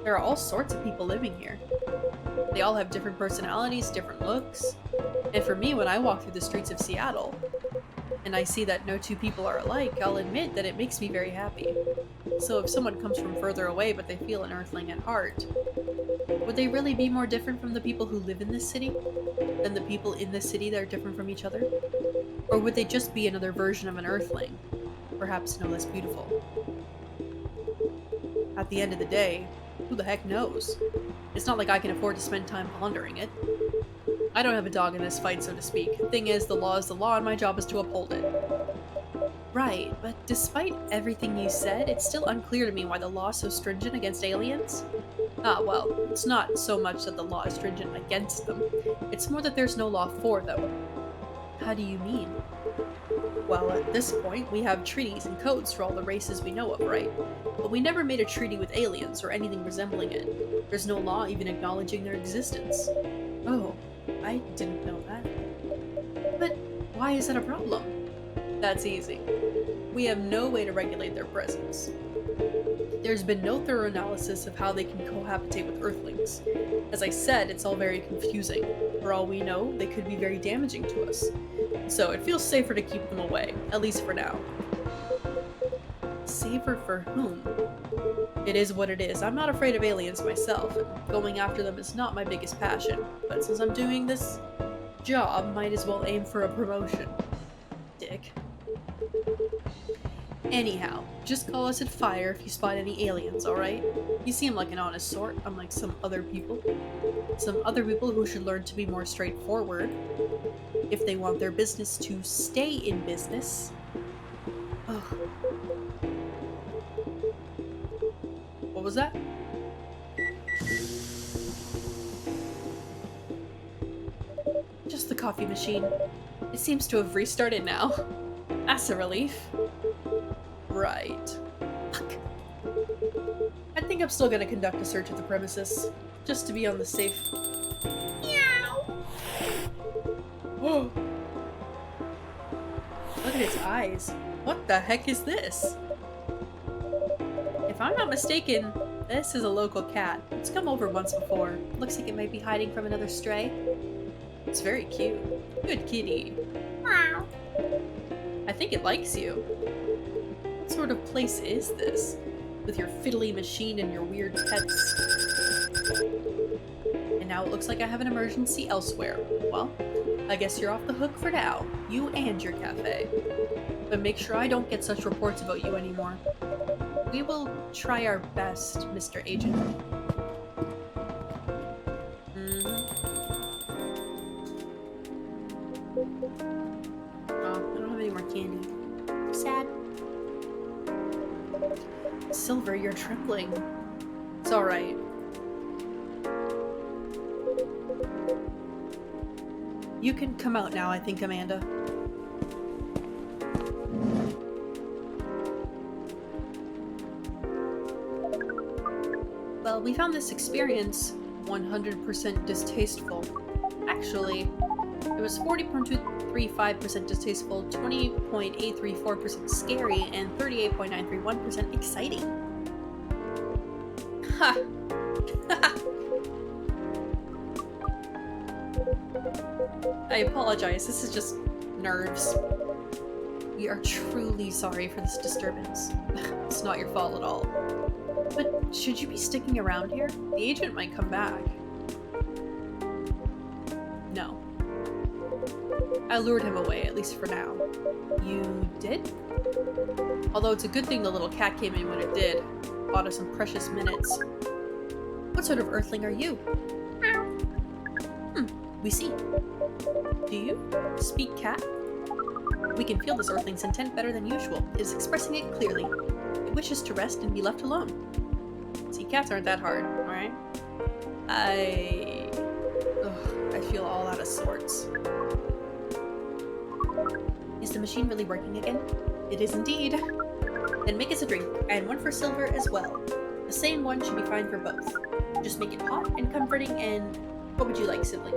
There are all sorts of people living here. They all have different personalities, different looks. And for me, when I walk through the streets of Seattle, and I see that no two people are alike, I'll admit that it makes me very happy. So if someone comes from further away but they feel an Earthling at heart, would they really be more different from the people who live in this city than the people in this city that are different from each other? Or would they just be another version of an Earthling, perhaps no less beautiful? At the end of the day, who the heck knows? It's not like I can afford to spend time pondering it. I don't have a dog in this fight, so to speak. Thing is, the law is the law and my job is to uphold it. Right, but despite everything you said, it's still unclear to me why the law is so stringent against aliens. Ah, well, it's not so much that the law is stringent against them. It's more that there's no law for them. How do you mean? Well, at this point, we have treaties and codes for all the races we know of, right? But we never made a treaty with aliens or anything resembling it. There's no law even acknowledging their existence. Oh, I didn't know that. But why is that a problem? That's easy. We have no way to regulate their presence. There's been no thorough analysis of how they can cohabitate with Earthlings. As I said, it's all very confusing. For all we know, they could be very damaging to us. So it feels safer to keep them away, at least for now. Safer for whom? It is what it is. I'm not afraid of aliens myself, and going after them is not my biggest passion. But since I'm doing this job, might as well aim for a promotion. Dick. Anyhow, just call us at Fire if you spot any aliens, alright? You seem like an honest sort, unlike some other people. Some other people who should learn to be more straightforward. If they want their business to stay in business. Ugh. What was that? Just the coffee machine. It seems to have restarted now. That's a relief. Right. Fuck. I think I'm still gonna conduct a search of the premises, just to be on the safe. Meow. Whoa. Look at its eyes. What the heck is this? If I'm not mistaken, this is a local cat. It's come over once before. Looks like it might be hiding from another stray. It's very cute. Good kitty. Meow. I think it likes you. What sort of place is this? With your fiddly machine and your weird pets. and now it looks like I have an emergency elsewhere. Well, I guess you're off the hook for now. You and your cafe. But make sure I don't get such reports about you anymore. We will try our best, Mr. Agent. Oh, I don't have any more candy. Sad. Silver, you're trembling. It's alright. You can come out now, I think, Amanda. Well, we found this experience 100% distasteful. Actually, it was 40.235% distasteful, 20.834% scary, and 38.931% exciting. Ha! I apologize, this is just nerves. We are truly sorry for this disturbance. It's not your fault at all. But should you be sticking around here? The agent might come back. No. I lured him away, at least for now. You did? Although it's a good thing the little cat came in when it did. Bought us some precious minutes. What sort of earthling are you? We see. Do you speak cat? We can feel this earthling's intent better than usual. It is expressing it clearly. It wishes to rest and be left alone. See, cats aren't that hard, alright? I feel all out of sorts. Is the machine really working again? It is indeed. Then make us a drink, and one for Silver as well. The same one should be fine for both. Just make it hot and comforting, and what would you like, sibling?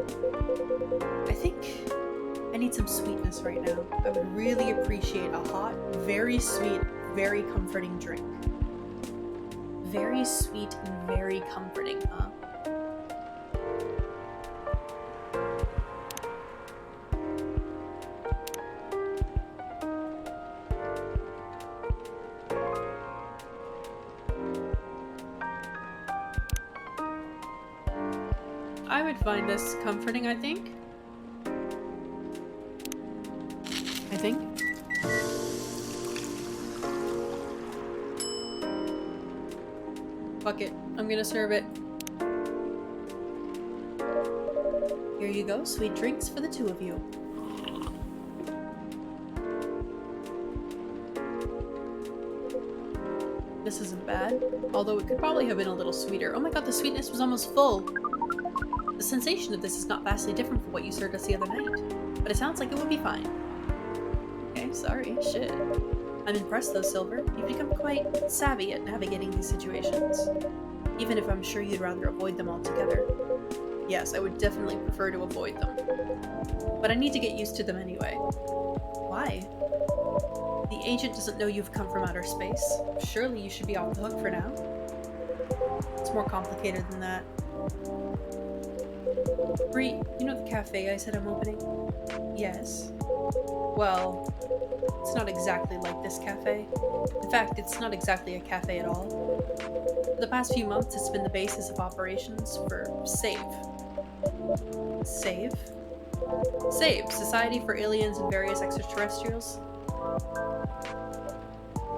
I think I need some sweetness right now. I would really appreciate a hot, very sweet, very comforting drink. Very sweet and very comforting, huh? I would find this comforting, I think. Fuck it. I'm gonna serve it. Here you go, sweet drinks for the two of you. This isn't bad, although it could probably have been a little sweeter. Oh my god, the sweetness was almost full! The sensation of this is not vastly different from what you served us the other night, but it sounds like it would be fine. Okay, sorry, shit. I'm impressed though, Silver. You've become quite savvy at navigating these situations. Even if I'm sure you'd rather avoid them altogether. Yes, I would definitely prefer to avoid them. But I need to get used to them anyway. Why? The agent doesn't know you've come from outer space. Surely you should be off the hook for now. It's more complicated than that. Bree, you know the cafe I said I'm opening? Yes. Well, it's not exactly like this cafe. In fact, it's not exactly a cafe at all. For the past few months, it's been the basis of operations for SAVE. SAVE? SAVE, Society for Aliens and Various Extraterrestrials.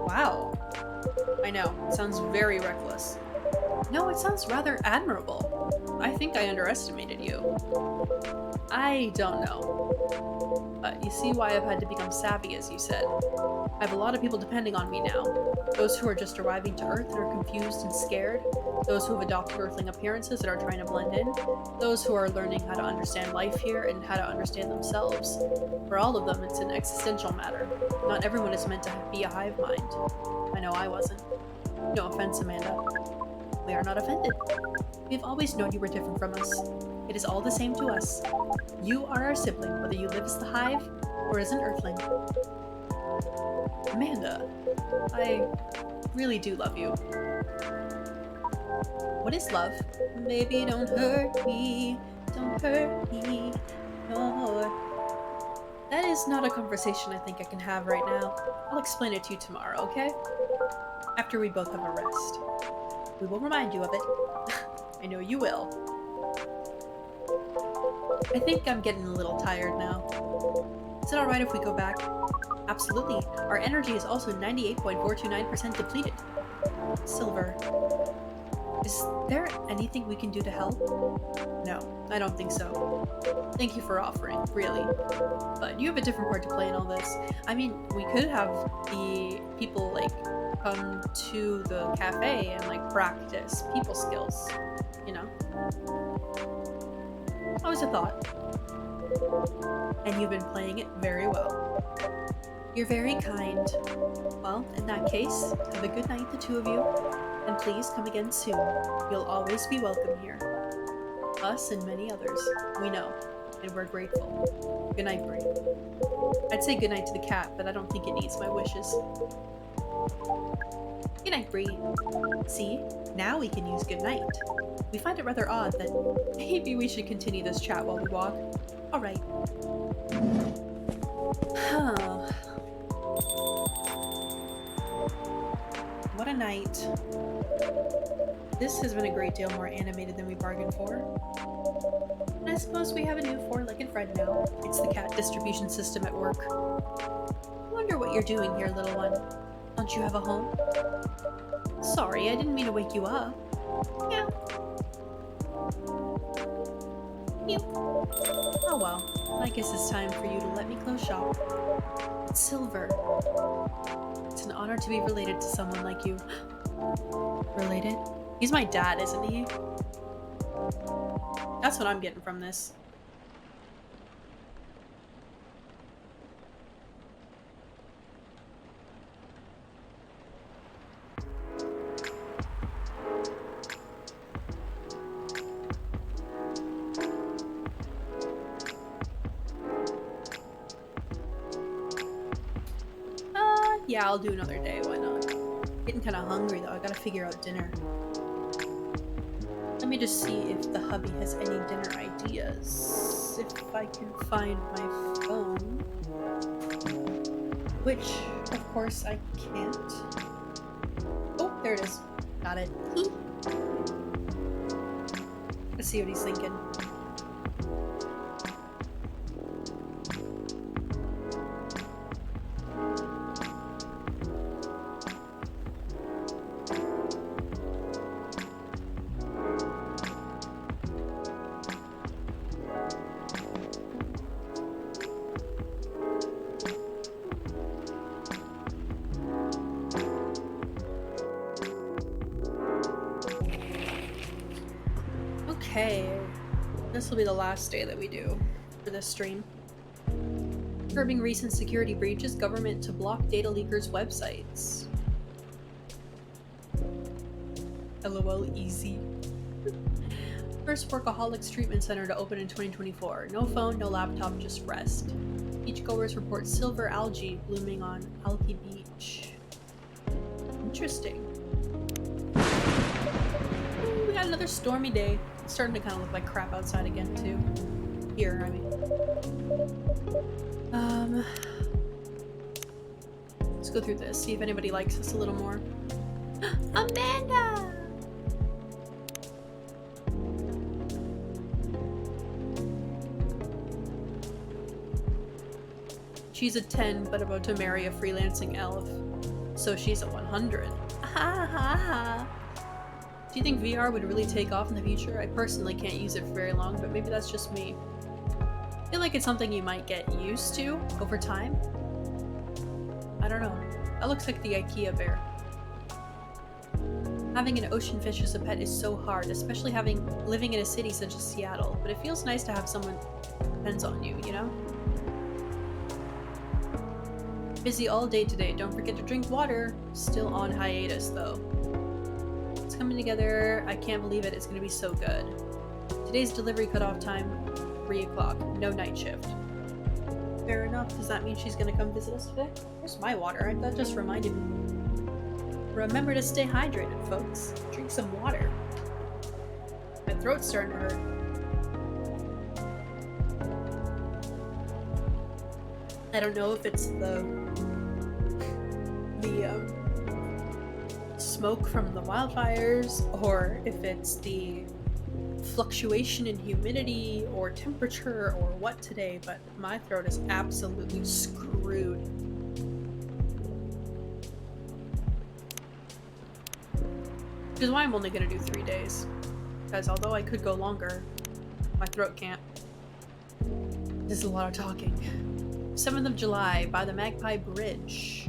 Wow. I know, it sounds very reckless. No, it sounds rather admirable. I think I underestimated you. I don't know. But you see why I've had to become savvy, as you said. I have a lot of people depending on me now. Those who are just arriving to Earth and are confused and scared. Those who have adopted Earthling appearances and are trying to blend in. Those who are learning how to understand life here and how to understand themselves. For all of them, it's an existential matter. Not everyone is meant to be a hive mind. I know I wasn't. No offense, Amanda. We are not offended. We have always known you were different from us. It is all the same to us. You are our sibling, whether you live as the hive or as an earthling. Amanda, I really do love you. What is love? Baby, don't hurt me. Don't hurt me. No. That is not a conversation I think I can have right now. I'll explain it to you tomorrow, okay? After we both have a rest. We will remind you of it. I know you will. I think I'm getting a little tired now. Is it alright if we go back? Absolutely. Our energy is also 98.429% depleted. Silver. Is there anything we can do to help? No, I don't think so. Thank you for offering, really. But you have a different part to play in all this. I mean, we could have the people, like, come to the cafe and, like, practice people skills, you know? Always a thought. And you've been playing it very well. You're very kind. Well, in that case, have a good night, the two of you. And please come again soon. You'll always be welcome here. Us and many others. We know. And we're grateful. Good night, Bree. I'd say good night to the cat, but I don't think it needs my wishes. Good night, Bree. See? Now we can use good night. We find it rather odd that maybe we should continue this chat while we walk. Alright. Huh. What a night. This has been a great deal more animated than we bargained for. And I suppose we have a new four-legged friend now. It's the cat distribution system at work. I wonder what you're doing here, little one. Don't you have a home? Sorry, I didn't mean to wake you up. Yeah. Meow. Oh well, I guess it's time for you to let me close shop. It's Silver. It's an honor to be related to someone like you. Related? He's my dad, isn't he? That's what I'm getting from this. Yeah, I'll do another day, why not? Getting kind of hungry though, I gotta figure out dinner. Let me just see if the hubby has any dinner ideas. If I can find my phone. Which, of course, I can't. Oh, there it is. Got it. Let's see what he's thinking. Okay, this will be the last day that we do for this stream. Curbing recent security breaches, government to block data leakers' websites. LOL, easy. First Workaholics Treatment Center to open in 2024. No phone, no laptop, just rest. Beachgoers report silver algae blooming on Alki Beach. Interesting. Ooh, we got another stormy day. It's starting to kind of look like crap outside again, too. Here, I mean. Let's go through this, see if anybody likes us a little more. Amanda! She's a 10, but about to marry a freelancing elf. So she's a 100. Ha ha ha. Do you think VR would really take off in the future? I personally can't use it for very long, but maybe that's just me. I feel like it's something you might get used to over time. I don't know. That looks like the IKEA bear. Having an ocean fish as a pet is so hard, especially living in a city such as Seattle, but it feels nice to have someone who depends on you, you know? Busy all day today. Don't forget to drink water. Still on hiatus though. It's coming together. I can't believe it. It's gonna be so good. Today's delivery cutoff time, 3 o'clock. No night shift. Fair enough. Does that mean she's gonna come visit us today? Where's my water? That just reminded me. Remember to stay hydrated, folks. Drink some water. My throat's starting to hurt. I don't know if it's the smoke from the wildfires, or if it's the fluctuation in humidity or temperature or what today, but my throat is absolutely screwed. Which is why I'm only gonna do 3 days. Because although I could go longer, my throat can't. This is a lot of talking. 7th of July, by the Magpie Bridge.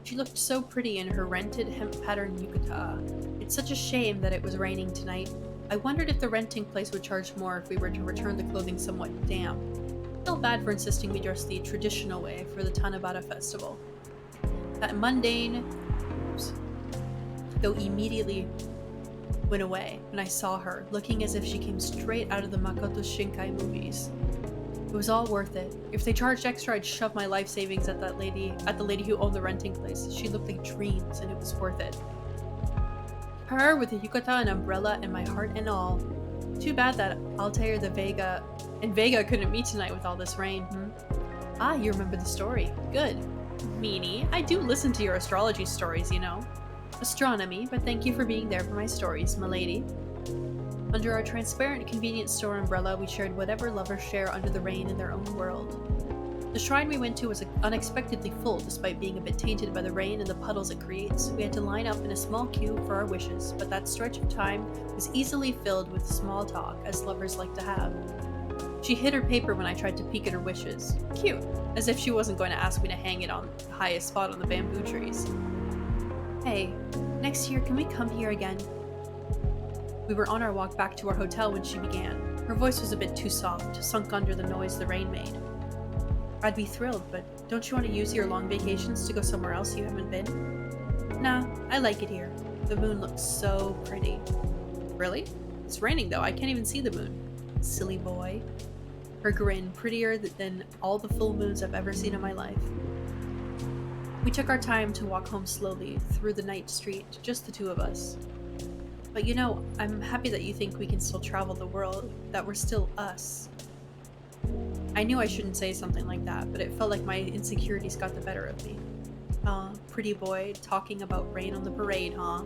She looked so pretty in her rented hemp pattern yukata. It's such a shame that it was raining tonight. I wondered if the renting place would charge more if we were to return the clothing somewhat damp. Felt bad for insisting we dress the traditional way for the Tanabata festival. That mundane, though immediately went away when I saw her, looking as if she came straight out of the Makoto Shinkai movies. It was all worth it. If they charged extra, I'd shove my life savings at the lady who owned the renting place. She looked like dreams, and it was worth it. Her with a yukata and umbrella and my heart and all. Too bad that Altair and Vega couldn't meet tonight with all this rain. Ah, you remember the story. Good. Meanie, I do listen to your astrology stories, you know. Astronomy, but thank you for being there for my stories, milady. Under our transparent convenience store umbrella, we shared whatever lovers share under the rain in their own world. The shrine we went to was unexpectedly full despite being a bit tainted by the rain and the puddles it creates. We had to line up in a small queue for our wishes, but that stretch of time was easily filled with small talk, as lovers like to have. She hid her paper when I tried to peek at her wishes. Cute, as if she wasn't going to ask me to hang it on the highest spot on the bamboo trees. Hey, next year can we come here again? We were on our walk back to our hotel when she began. Her voice was a bit too soft, sunk under the noise the rain made. I'd be thrilled, but don't you want to use your long vacations to go somewhere else you haven't been? Nah, I like it here. The moon looks so pretty. Really? It's raining though, I can't even see the moon. Silly boy. Her grin, prettier than all the full moons I've ever seen in my life. We took our time to walk home slowly, through the night street, just the two of us. But you know, I'm happy that you think we can still travel the world, that we're still us. I knew I shouldn't say something like that, but it felt like my insecurities got the better of me. Pretty boy, talking about rain on the parade, huh?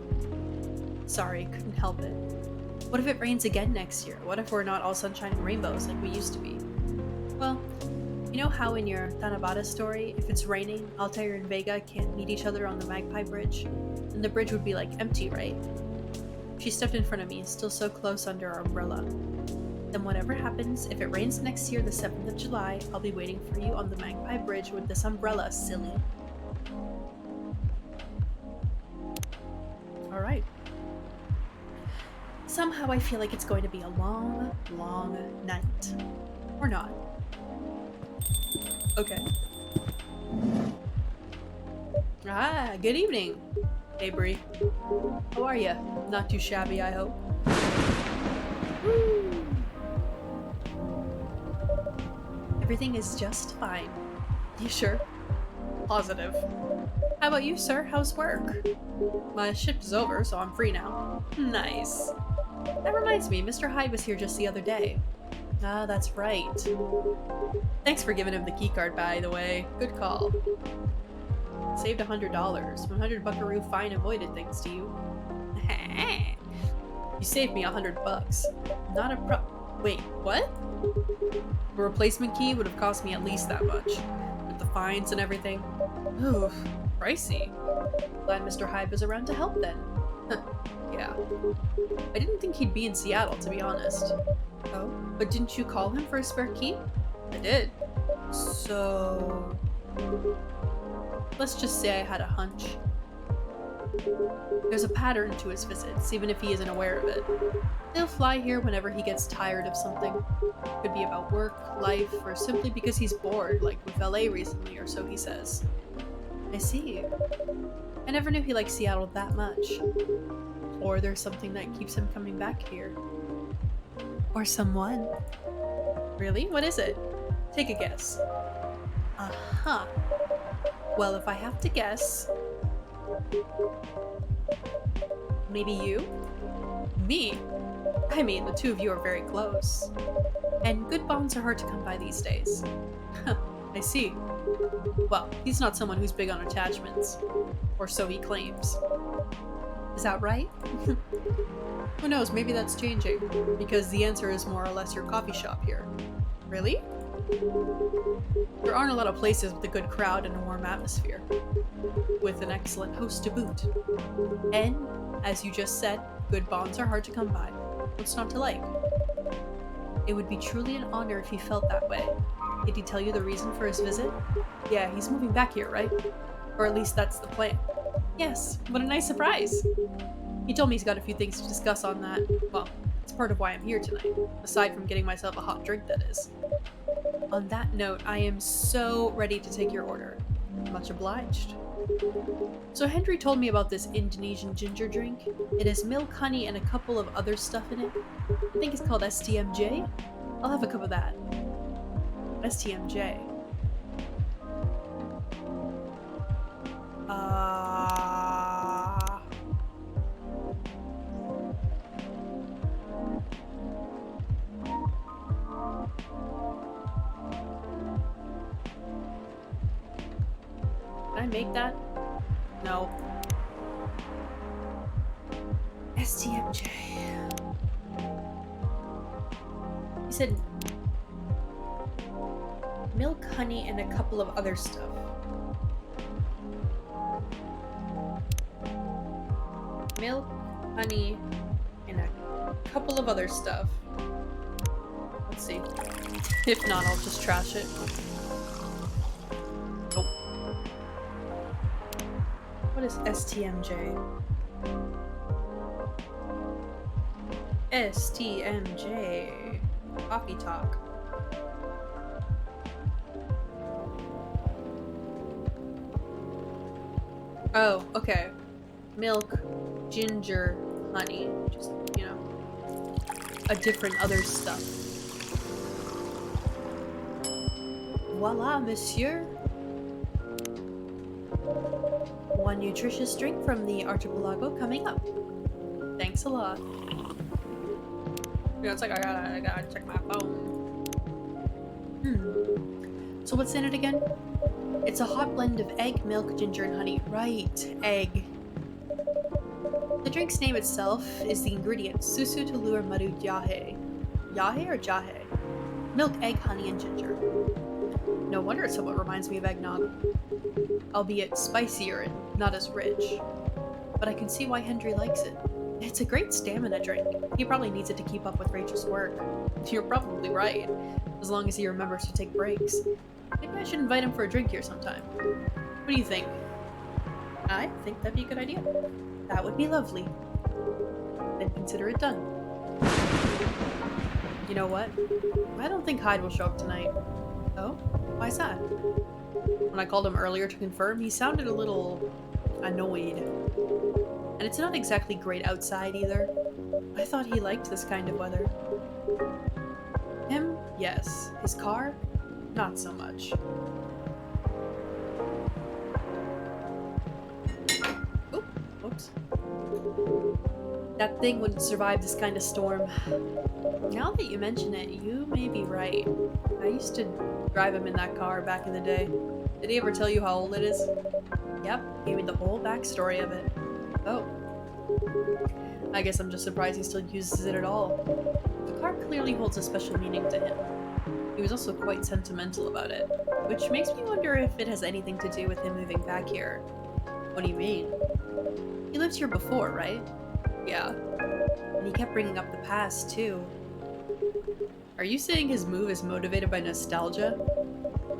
Sorry, couldn't help it. What if it rains again next year? What if we're not all sunshine and rainbows like we used to be? Well, you know how in your Tanabata story, if it's raining, Altair and Vega can't meet each other on the Magpie Bridge? And the bridge would be like empty, right? She stepped in front of me, still so close under our umbrella. Then whatever happens, if it rains next year, the 7th of July, I'll be waiting for you on the Magpie Bridge with this umbrella, silly. Alright. Somehow I feel like it's going to be a long, long night. Or not. Okay. Ah, good evening. Hey, Bree. How are ya? Not too shabby, I hope. Woo. Everything is just fine. You sure? Positive. How about you, sir? How's work? My shift is over, so I'm free now. Nice. That reminds me, Mr. Hyde was here just the other day. Ah, that's right. Thanks for giving him the keycard, by the way. Good call. Saved $100. 100 buckaroo fine avoided thanks to you. You saved me $100. Not a Wait, what? A replacement key would have cost me at least that much. With the fines and everything. Oof, pricey. Glad Mr. Hyde was around to help then. Yeah. I didn't think he'd be in Seattle, to be honest. Oh? But didn't you call him for a spare key? I did. So... let's just say I had a hunch. There's a pattern to his visits, even if he isn't aware of it. He'll fly here whenever he gets tired of something. Could be about work, life, or simply because he's bored, like with LA recently, or so he says. I see. I never knew he liked Seattle that much. Or there's something that keeps him coming back here. Or someone. Really? What is it? Take a guess. Uh-huh. Well, if I have to guess... maybe you? Me? I mean, the two of you are very close. And good bonds are hard to come by these days. I see. Well, he's not someone who's big on attachments. Or so he claims. Is that right? Who knows, maybe that's changing, because the answer is more or less your coffee shop here. Really? There aren't a lot of places with a good crowd and a warm atmosphere, with an excellent host to boot. And, as you just said, good bonds are hard to come by. What's not to like? It would be truly an honor if he felt that way. Did he tell you the reason for his visit? Yeah, he's moving back here, right? Or at least that's the plan. Yes, what a nice surprise! He told me he's got a few things to discuss on that. Well, it's part of why I'm here tonight, aside from getting myself a hot drink, that is. On that note, I am so ready to take your order. Much obliged. So Henry told me about this Indonesian ginger drink. It has milk, honey, and a couple of other stuff in it. I think it's called STMJ. I'll have a cup of that. STMJ. Can I make that? No. STMJ. He said milk, honey, and a couple of other stuff. Milk, honey, and a couple of other stuff. Let's see. If not, I'll just trash it. Nope. What is STMJ? STMJ. Coffee talk. Oh, okay. Milk, ginger, honey. Just, you know, a different other stuff. Voila, monsieur. One nutritious drink from the archipelago coming up. Thanks a lot. Yeah, it's like I gotta check my phone. So what's in it again? It's a hot blend of egg, milk, ginger, and honey. Right, egg. The drink's name itself is the ingredient susu telur madu jahe. Yahe or jahe? Milk, egg, honey, and ginger. No wonder it somewhat reminds me of eggnog. Albeit spicier and not as rich. But I can see why Henry likes it. It's a great stamina drink. He probably needs it to keep up with Rachel's work. You're probably right, as long as he remembers to take breaks. Maybe I should invite him for a drink here sometime. What do you think? I think that'd be a good idea. That would be lovely. Then consider it done. You know what? I don't think Hyde will show up tonight. Oh? Why's that? When I called him earlier to confirm, he sounded a little annoyed. And it's not exactly great outside either. I thought he liked this kind of weather. Him? Yes. His car? Not so much. Oop, oops. That thing wouldn't survive this kind of storm. Now that you mention it, you may be right. I used to drive him in that car back in the day. Did he ever tell you how old it is? Yep, gave me the whole backstory of it. Oh. I guess I'm just surprised he still uses it at all. The car clearly holds a special meaning to him. He was also quite sentimental about it, which makes me wonder if it has anything to do with him moving back here. What do you mean? He lived here before, right? Yeah. And he kept bringing up the past, too. Are you saying his move is motivated by nostalgia?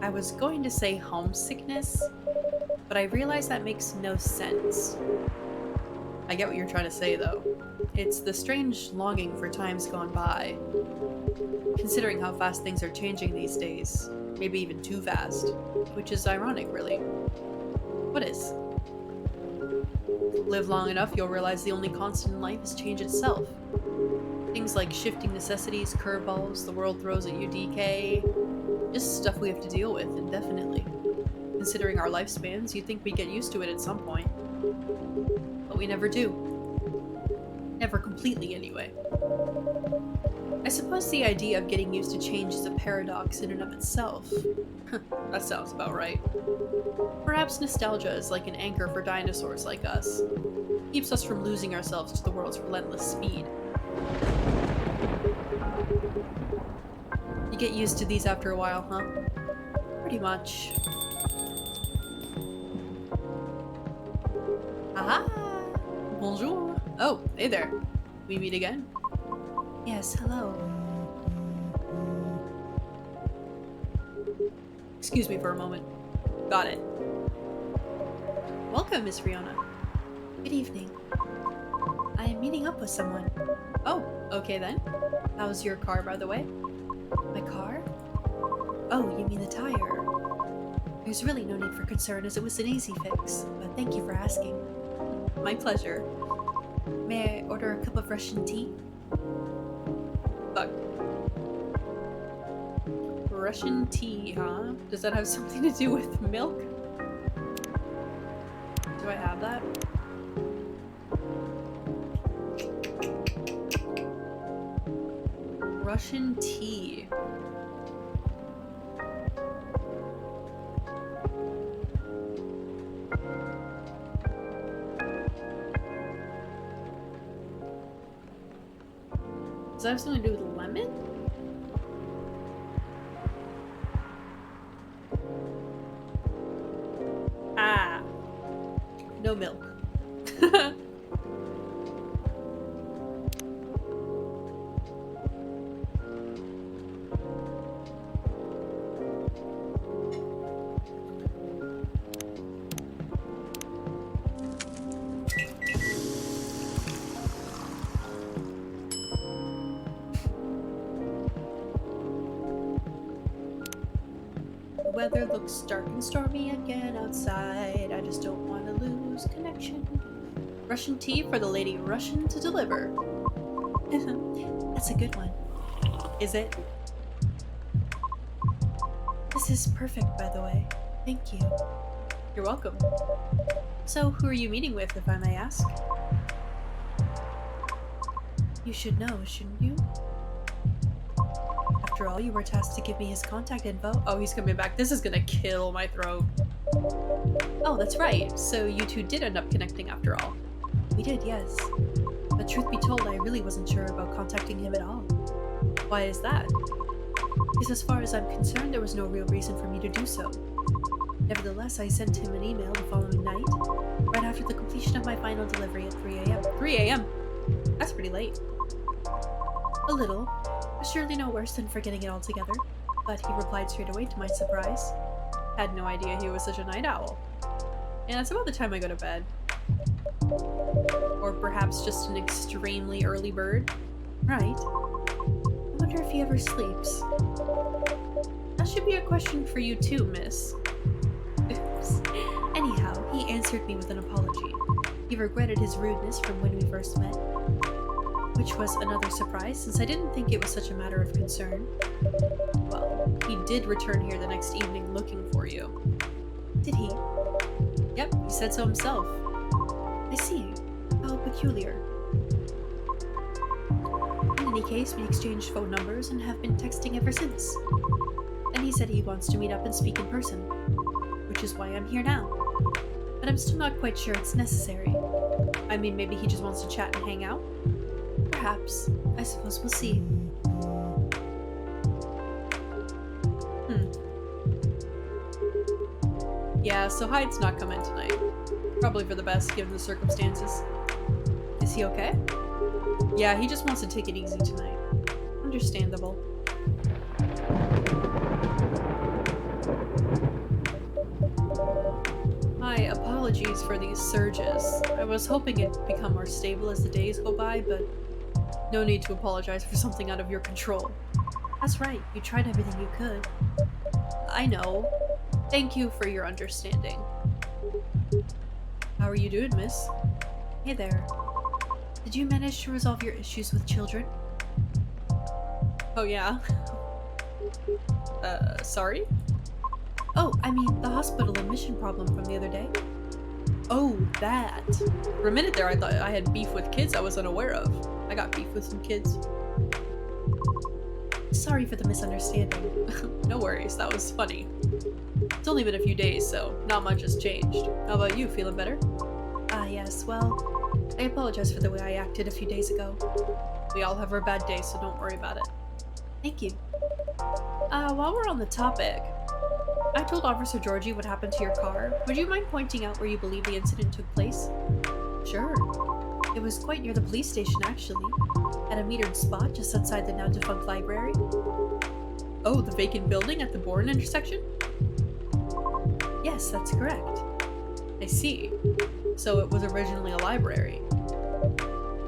I was going to say homesickness, but I realize that makes no sense. I get what you're trying to say, though. It's the strange longing for times gone by. Considering how fast things are changing these days. Maybe even too fast. Which is ironic, really. What is? Live long enough, you'll realize the only constant in life is change itself. Things like shifting necessities, curveballs, the world throws at you, decay. Just stuff we have to deal with indefinitely. Considering our lifespans, you'd think we'd get used to it at some point. But we never do. Never completely, anyway. I suppose the idea of getting used to change is a paradox in and of itself. That sounds about right. Perhaps nostalgia is like an anchor for dinosaurs like us. Keeps us from losing ourselves to the world's relentless speed. You get used to these after a while, huh? Pretty much. Aha! Bonjour! Oh, hey there. We meet again? Yes, hello. Excuse me for a moment. Got it. Welcome, Miss Fiona. Good evening. I am meeting up with someone. Oh, okay then. How's your car, by the way? My car? Oh, you mean the tire. There's really no need for concern as it was an easy fix, but thank you for asking. My pleasure. May I order a cup of Russian tea? Fuck. Russian tea, huh? Does that have something to do with milk? Do I have that? Russian tea. Does that have something to do with lemon? Ah. No milk. The weather looks dark and stormy again outside. I just don't want to lose connection. Russian tea for the lady Russian to deliver. That's a good one. Is it? This is perfect, by the way. Thank you. You're welcome. So, who are you meeting with, if I may ask? You should know, shouldn't you? After all, you were tasked to give me his contact info. Oh, he's coming back. This is gonna kill my throat. Oh, that's right. So you two did end up connecting after all. We did, yes. But truth be told, I really wasn't sure about contacting him at all. Why is that? Because as far as I'm concerned, there was no real reason for me to do so. Nevertheless, I sent him an email the following night, right after the completion of my final delivery at 3 a.m. 3 a.m.? That's pretty late. A little. Surely no worse than forgetting it altogether. But he replied straight away to my surprise. Had no idea he was such a night owl. And that's about the time I go to bed. Or perhaps just an extremely early bird. Right. I wonder if he ever sleeps. That should be a question for you too, miss. Oops. Anyhow, he answered me with an apology. He regretted his rudeness from when we first met. Which was another surprise, since I didn't think it was such a matter of concern. Well, he did return here the next evening looking for you. Did he? Yep, he said so himself. I see. How peculiar. In any case, we exchanged phone numbers and have been texting ever since. And he said he wants to meet up and speak in person, which is why I'm here now. But I'm still not quite sure it's necessary. I mean, maybe he just wants to chat and hang out? Perhaps. I suppose we'll see. Yeah, so Hyde's not coming tonight. Probably for the best, given the circumstances. Is he okay? Yeah, he just wants to take it easy tonight. Understandable. My apologies for these surges. I was hoping it'd become more stable as the days go by, but no need to apologize for something out of your control. That's right, you tried everything you could. I know. Thank you for your understanding. How are you doing, miss? Hey there. Did you manage to resolve your issues with children? Oh yeah? Sorry? Oh, I mean, the hospital admission problem from the other day. Oh, that. For a minute there, I thought I had beef with kids I was unaware of. I got beef with some kids. Sorry for the misunderstanding. No worries, that was funny. It's only been a few days, so not much has changed. How about you, feeling better? Ah, yes, well, I apologize for the way I acted a few days ago. We all have our bad days, so don't worry about it. Thank you. While we're on the topic, I told Officer Georgie what happened to your car. Would you mind pointing out where you believe the incident took place? Sure. It was quite near the police station, actually. At a metered spot just outside the now-defunct library. Oh, the vacant building at the Bourne intersection? Yes, that's correct. I see. So it was originally a library.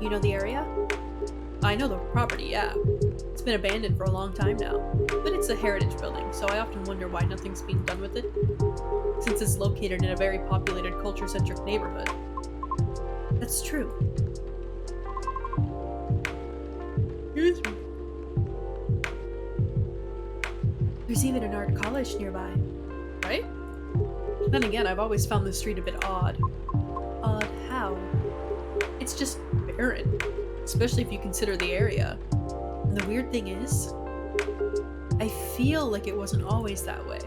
You know the area? I know the property, yeah. It's been abandoned for a long time now. But it's a heritage building, so I often wonder why nothing's being done with it. Since it's located in a very populated, culture-centric neighborhood. That's true. Excuse me. There's even an art college nearby. Right? Then again, I've always found this street a bit odd. Odd how? It's just barren. Especially if you consider the area. And the weird thing is, I feel like it wasn't always that way.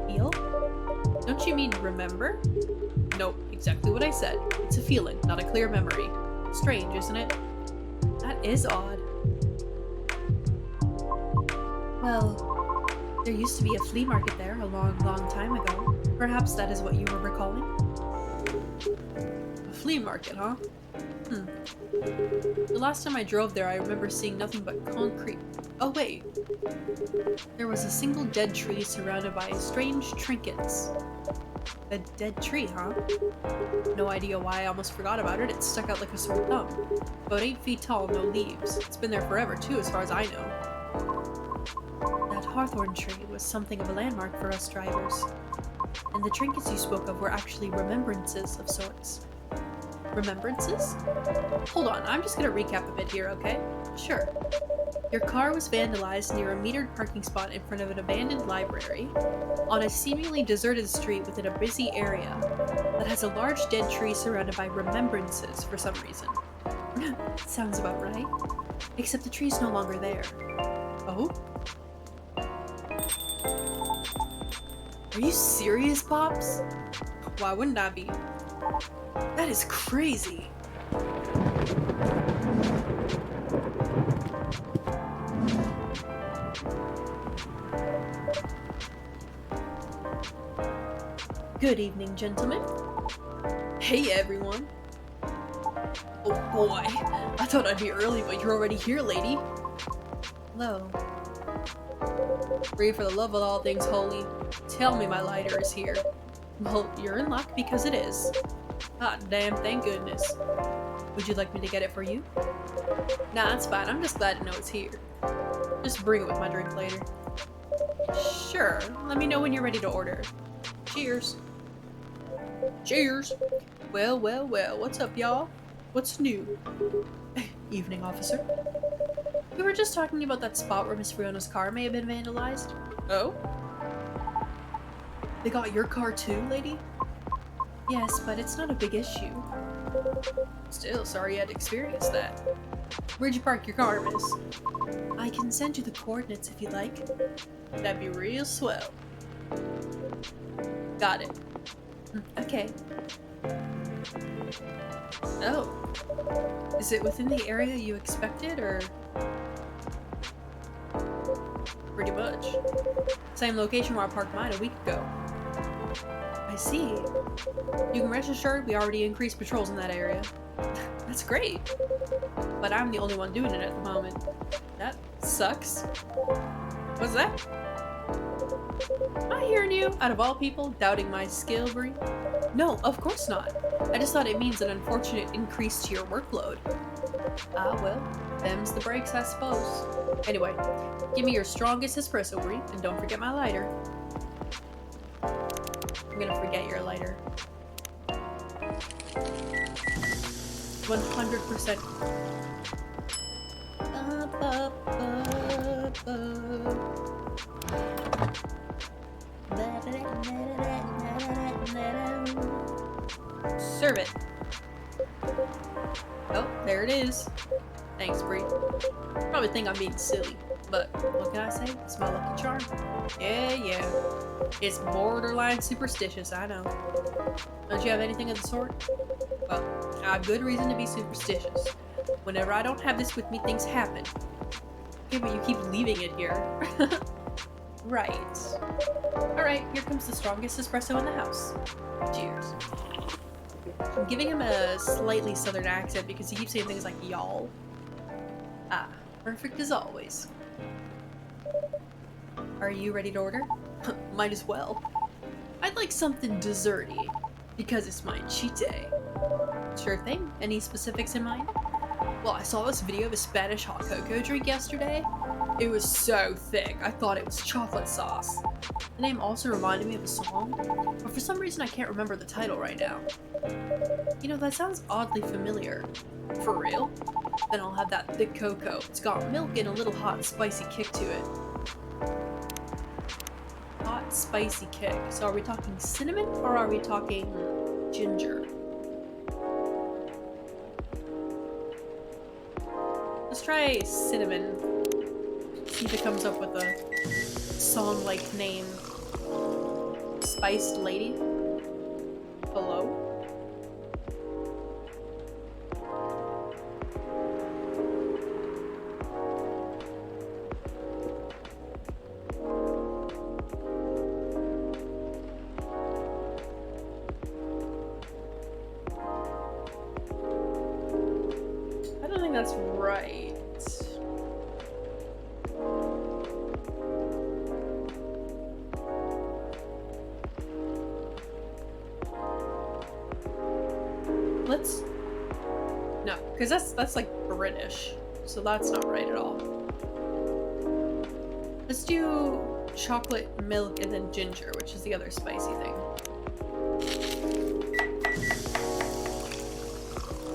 Feel? Don't you mean remember? Nope, exactly what I said. It's a feeling, not a clear memory. Strange, isn't it? That is odd. Well, there used to be a flea market there a long, long time ago. Perhaps that is what you were recalling? A flea market, huh? The last time I drove there, I remember seeing nothing but concrete. Oh wait. There was a single dead tree surrounded by strange trinkets. A dead tree, huh? No idea why I almost forgot about it. It stuck out like a sore thumb. About 8 feet tall, no leaves. It's been there forever too, as far as I know. That hawthorn tree was something of a landmark for us drivers. And the trinkets you spoke of were actually remembrances of sorts. Remembrances? Hold on, I'm just gonna recap a bit here, okay? Sure. Your car was vandalized near a metered parking spot in front of an abandoned library, on a seemingly deserted street within a busy area that has a large dead tree surrounded by remembrances for some reason. Sounds about right. Except the tree's no longer there. Oh? Are you serious, Pops? Why wouldn't I be? That is crazy. Good evening, gentlemen. Hey, everyone. Oh boy, I thought I'd be early, but you're already here, lady. Hello. Pray for the love of all things holy. Tell me my lighter is here. Well, you're in luck because it is. God damn, thank goodness. Would you like me to get it for you? Nah, it's fine. I'm just glad to know it's here. Just bring it with my drink later. Sure. Let me know when you're ready to order. Cheers. Cheers. Well, well, well. What's up, y'all? What's new? Evening, officer. We were just talking about that spot where Miss Fiona's car may have been vandalized. Oh? They got your car too, lady? Yes, but it's not a big issue. Still, sorry you had to experience that. Where'd you park your car, miss? I can send you the coordinates if you'd like. That'd be real swell. Got it. Okay. Oh. Is it within the area you expected, or...? Pretty much. Same location where I parked mine a week ago. I see. You can rest assured we already increased patrols in that area. That's great. But I'm the only one doing it at the moment. That sucks. What's that? Am I hearing you, out of all people, doubting my skill, Bree? No, of course not. I just thought it means an unfortunate increase to your workload. Ah, well, them's the breaks, I suppose. Anyway, give me your strongest espresso, Bree, and don't forget my lighter. I'm gonna forget your lighter. 100%. Serve it. Oh, there it is. Thanks, Bree. Probably think I'm being silly, but what can I say? It's my lucky charm. Yeah. It's borderline superstitious, I know. Don't you have anything of the sort? Well, I have good reason to be superstitious. Whenever I don't have this with me, things happen. Okay, but you keep leaving it here. Right. Alright, here comes the strongest espresso in the house. Cheers. I'm giving him a slightly southern accent because he keeps saying things like y'all. Ah, perfect as always. Are you ready to order? Might as well. I'd like something desserty, because it's my cheat day. Sure thing. Any specifics in mind? Well, I saw this video of a Spanish hot cocoa drink yesterday. It was so thick, I thought it was chocolate sauce. The name also reminded me of a song, but for some reason I can't remember the title right now. You know, that sounds oddly familiar. For real? Then I'll have that thick cocoa. It's got milk and a little hot and spicy kick to it. Hot, spicy kick. So are we talking cinnamon or are we talking ginger? Let's try cinnamon. See if it comes up with a song-like name. Spiced Lady? Hello? I don't think that's right. Let's... No, because that's like British, so that's not right at all. Let's do chocolate, milk, and then ginger, which is the other spicy thing.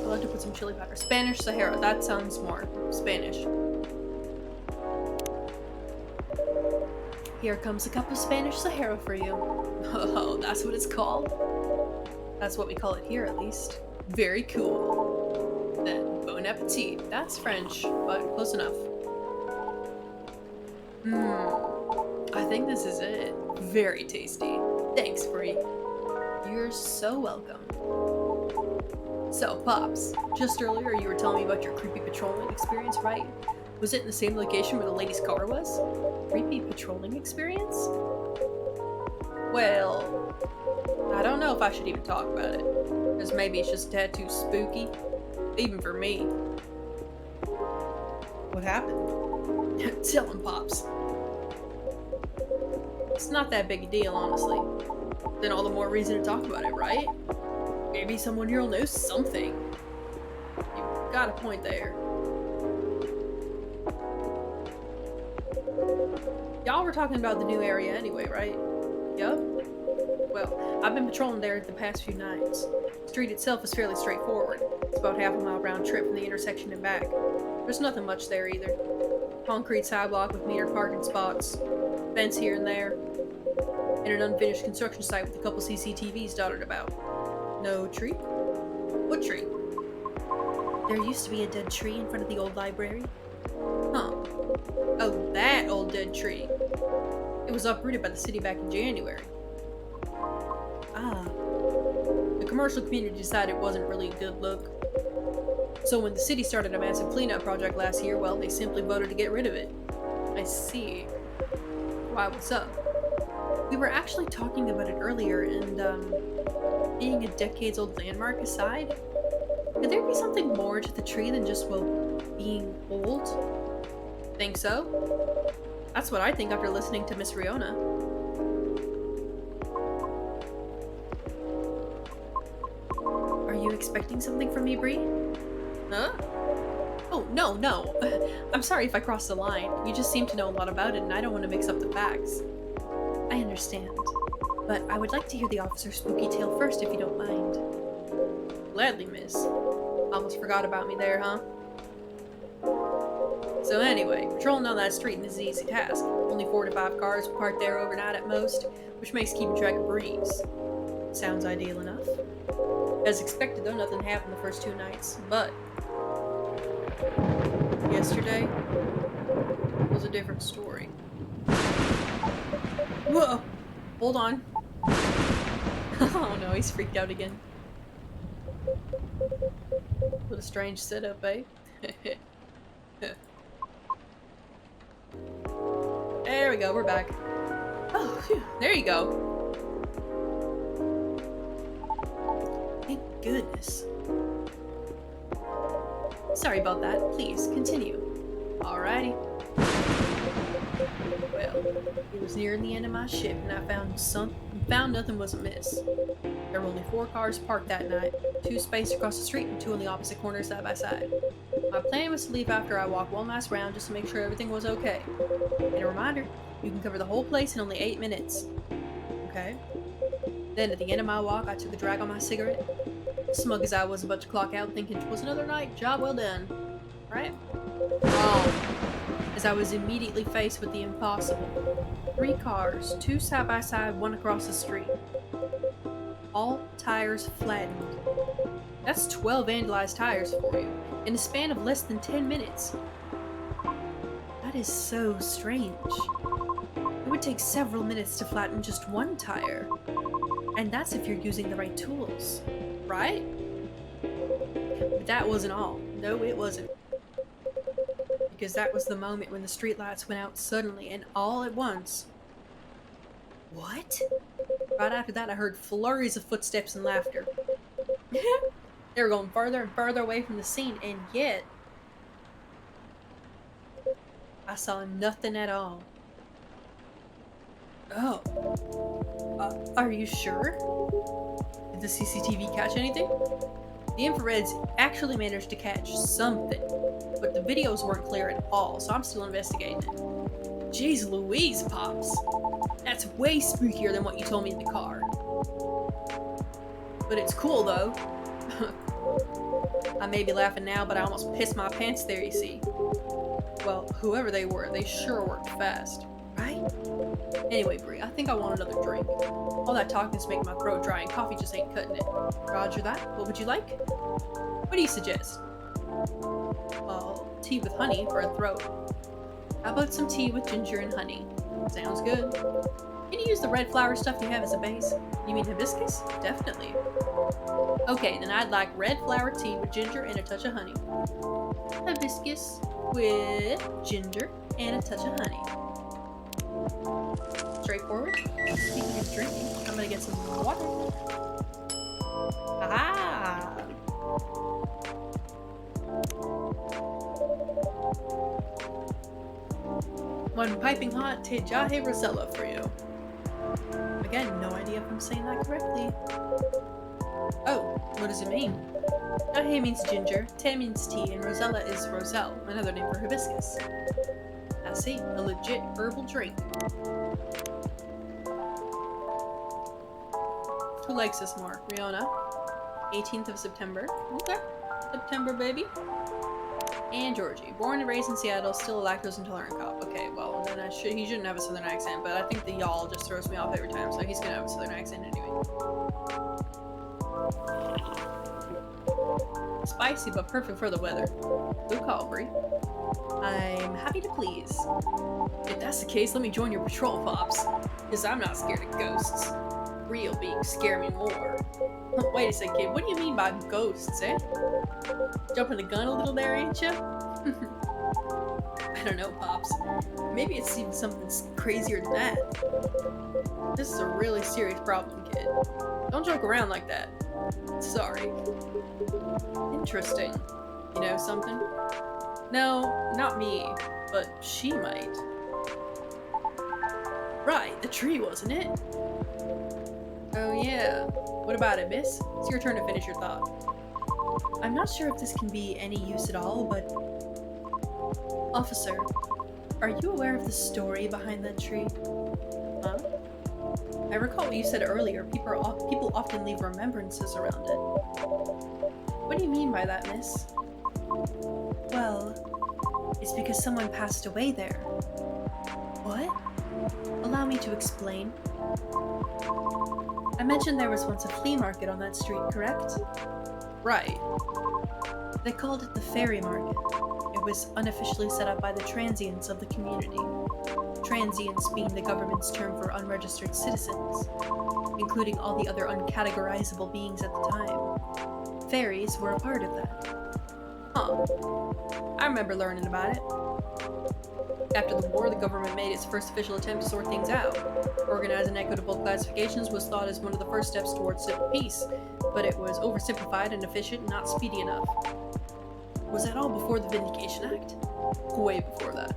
I'd like to put some chili pepper. Spanish Sahara, that sounds more Spanish. Here comes a cup of Spanish Sahara for you. Oh, that's what it's called? That's what we call it here, at least. Very cool. Then, bon appetit. That's French, but close enough. I think this is it. Very tasty. Thanks, Brie. You're so welcome. So, Pops, just earlier you were telling me about your creepy patrolling experience, right? Was it in the same location where the lady's car was? Creepy patrolling experience? Well, I don't know if I should even talk about it. Because maybe it's just a tad too spooky. Even for me. What happened? Tell him, Pops. It's not that big a deal, honestly. Then all the more reason to talk about it, right? Maybe someone here'll know something. You've got a point there. Y'all were talking about the new area anyway, right? Yup. Well, I've been patrolling there the past few nights. The street itself is fairly straightforward. It's about half a mile round trip from the intersection and back. There's nothing much there either. Concrete sidewalk with metered parking spots, fence here and there, and an unfinished construction site with a couple CCTVs dotted about. No tree? What tree? There used to be a dead tree in front of the old library. Huh. Oh, that old dead tree. It was uprooted by the city back in January. Ah. The commercial community decided it wasn't really a good look. So when the city started a massive cleanup project last year, well, they simply voted to get rid of it. I see. Why, what's up? We were actually talking about it earlier, and, being a decades-old landmark aside, could there be something more to the tree than just, well, being old? Think so? That's what I think after listening to Miss Riona. Are you expecting something from me, Bree? Huh? Oh, no. I'm sorry if I crossed the line. You just seem to know a lot about it, and I don't want to mix up the facts. I understand. But I would like to hear the officer's spooky tale first, if you don't mind. Gladly, miss. Almost forgot about me there, huh? So anyway, patrolling on that street is an easy task. Only 4 to 5 cars parked there overnight at most, which makes keeping track a breeze. Sounds ideal enough. As expected though, nothing happened the first 2 nights, but yesterday was a different story. Whoa! Hold on. Oh no, he's freaked out again. What a strange setup, eh? There we go, we're back. Oh, phew, there you go. Thank goodness. Sorry about that. Please, continue. Alrighty. Well, it was near the end of my shift and I found nothing was amiss. There were only 4 cars parked that night, 2 spaced across the street and 2 on the opposite corner side by side. My plan was to leave after I walked one last round just to make sure everything was okay. And a reminder, you can cover the whole place in only 8 minutes. Okay? Then at the end of my walk, I took a drag on my cigarette. Smug as I was about to clock out, thinking it was another night, job well done. Right? Wrong. As I was immediately faced with the impossible. 3 cars, 2 side by side, 1 across the street. All tires flattened. That's 12 vandalized tires for you, in a span of less than 10 minutes. That is so strange. It would take several minutes to flatten just 1 tire. And that's if you're using the right tools, right? But that wasn't all. No, it wasn't. Because that was the moment when the streetlights went out suddenly and all at once. What? Right after that, I heard flurries of footsteps and laughter. They were going further and further away from the scene, and yet I saw nothing at all. Oh. Are you sure? Did the CCTV catch anything? The infrareds actually managed to catch something, but the videos weren't clear at all, so I'm still investigating it. Jeez Louise, Pops. That's way spookier than what you told me in the car. But it's cool, though. I may be laughing now, but I almost pissed my pants there, you see. Well, whoever they were, they sure worked fast. Right? Anyway, Brie, I think I want another drink. All that talking is making my throat dry, and coffee just ain't cutting it. Roger that. What would you like? What do you suggest? Well, tea with honey for a throat. How about some tea with ginger and honey? Sounds good. Can you use the red flower stuff you have as a base? You mean hibiscus? Definitely. Okay, then I'd like red flower tea with ginger and a touch of honey. Hibiscus with ginger and a touch of honey. Straightforward. Speaking of drinking, I'm gonna get some water. Ah! One piping hot te jahe Rosella for you. Again, no idea if I'm saying that correctly. Oh, what does it mean? Jahe means ginger, te means tea, and Rosella is roselle, another name for hibiscus. I see, a legit herbal drink. Who likes this more? Rihanna. 18th of September. Okay. September, baby. And Georgie. Born and raised in Seattle, still a lactose intolerant cop. Okay, well, then he shouldn't have a southern accent, but I think the y'all just throws me off every time, so he's gonna have a southern accent anyway. Spicy, but perfect for the weather. Good call, Brie. I'm happy to please. If that's the case, let me join your patrol, Pops. Because I'm not scared of ghosts. Real beings scare me more. Wait a second, kid. What do you mean by ghosts, eh? Jumping the gun a little there, ain't ya? I don't know, Pops. Maybe it's even something crazier than that. This is a really serious problem, kid. Don't joke around like that. Sorry. Interesting. You know something? No, not me, but she might. Right, the tree, wasn't it? Oh yeah. What about it, miss? It's your turn to finish your thought. I'm not sure if this can be any use at all, but... Officer, are you aware of the story behind that tree? Huh? I recall what you said earlier. People often leave remembrances around it. What do you mean by that, miss? Well, it's because someone passed away there. What? Allow me to explain. I mentioned there was once a flea market on that street, correct? Right. They called it the Fairy Market. It was unofficially set up by the transients of the community. Transients being the government's term for unregistered citizens, including all the other uncategorizable beings at the time. Fairies were a part of that. Huh. I remember learning about it. After the war, the government made its first official attempt to sort things out. Organizing equitable classifications was thought as one of the first steps towards civil peace, but it was oversimplified, inefficient, and not speedy enough. Was that all before the Vindication Act? Way before that.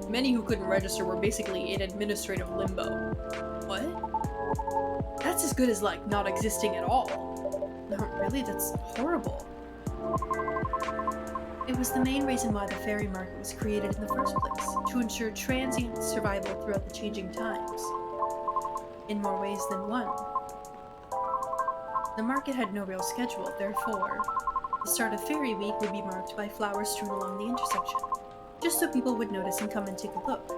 Many who couldn't register were basically in administrative limbo. What? That's as good as, like, not existing at all. No, really? That's horrible. It was the main reason why the ferry market was created in the first place, to ensure transient survival throughout the changing times. In more ways than one. The market had no real schedule, therefore, the start of Ferry Week would be marked by flowers strewn along the intersection, just so people would notice and come and take a look.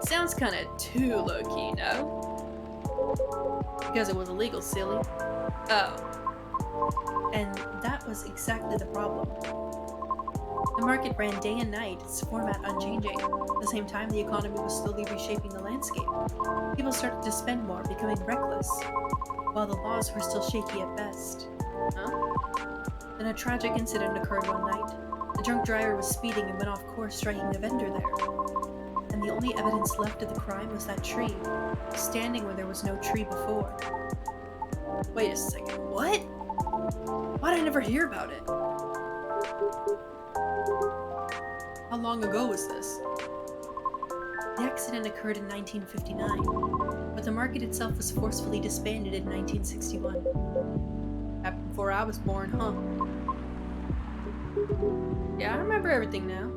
Sounds kinda too low-key, no? Because it was illegal, silly. Oh. And that was exactly the problem. The market ran day and night, its format unchanging. At the same time, the economy was slowly reshaping the landscape. People started to spend more, becoming reckless, while the laws were still shaky at best. Huh? Then a tragic incident occurred one night. The drunk driver was speeding and went off course, striking a vendor there. And the only evidence left of the crime was that tree, standing where there was no tree before. Wait a second, what? Why'd I never hear about it? How long ago was this? The accident occurred in 1959, but the market itself was forcefully disbanded in 1961. Happened before I was born, huh? Yeah, I remember everything now.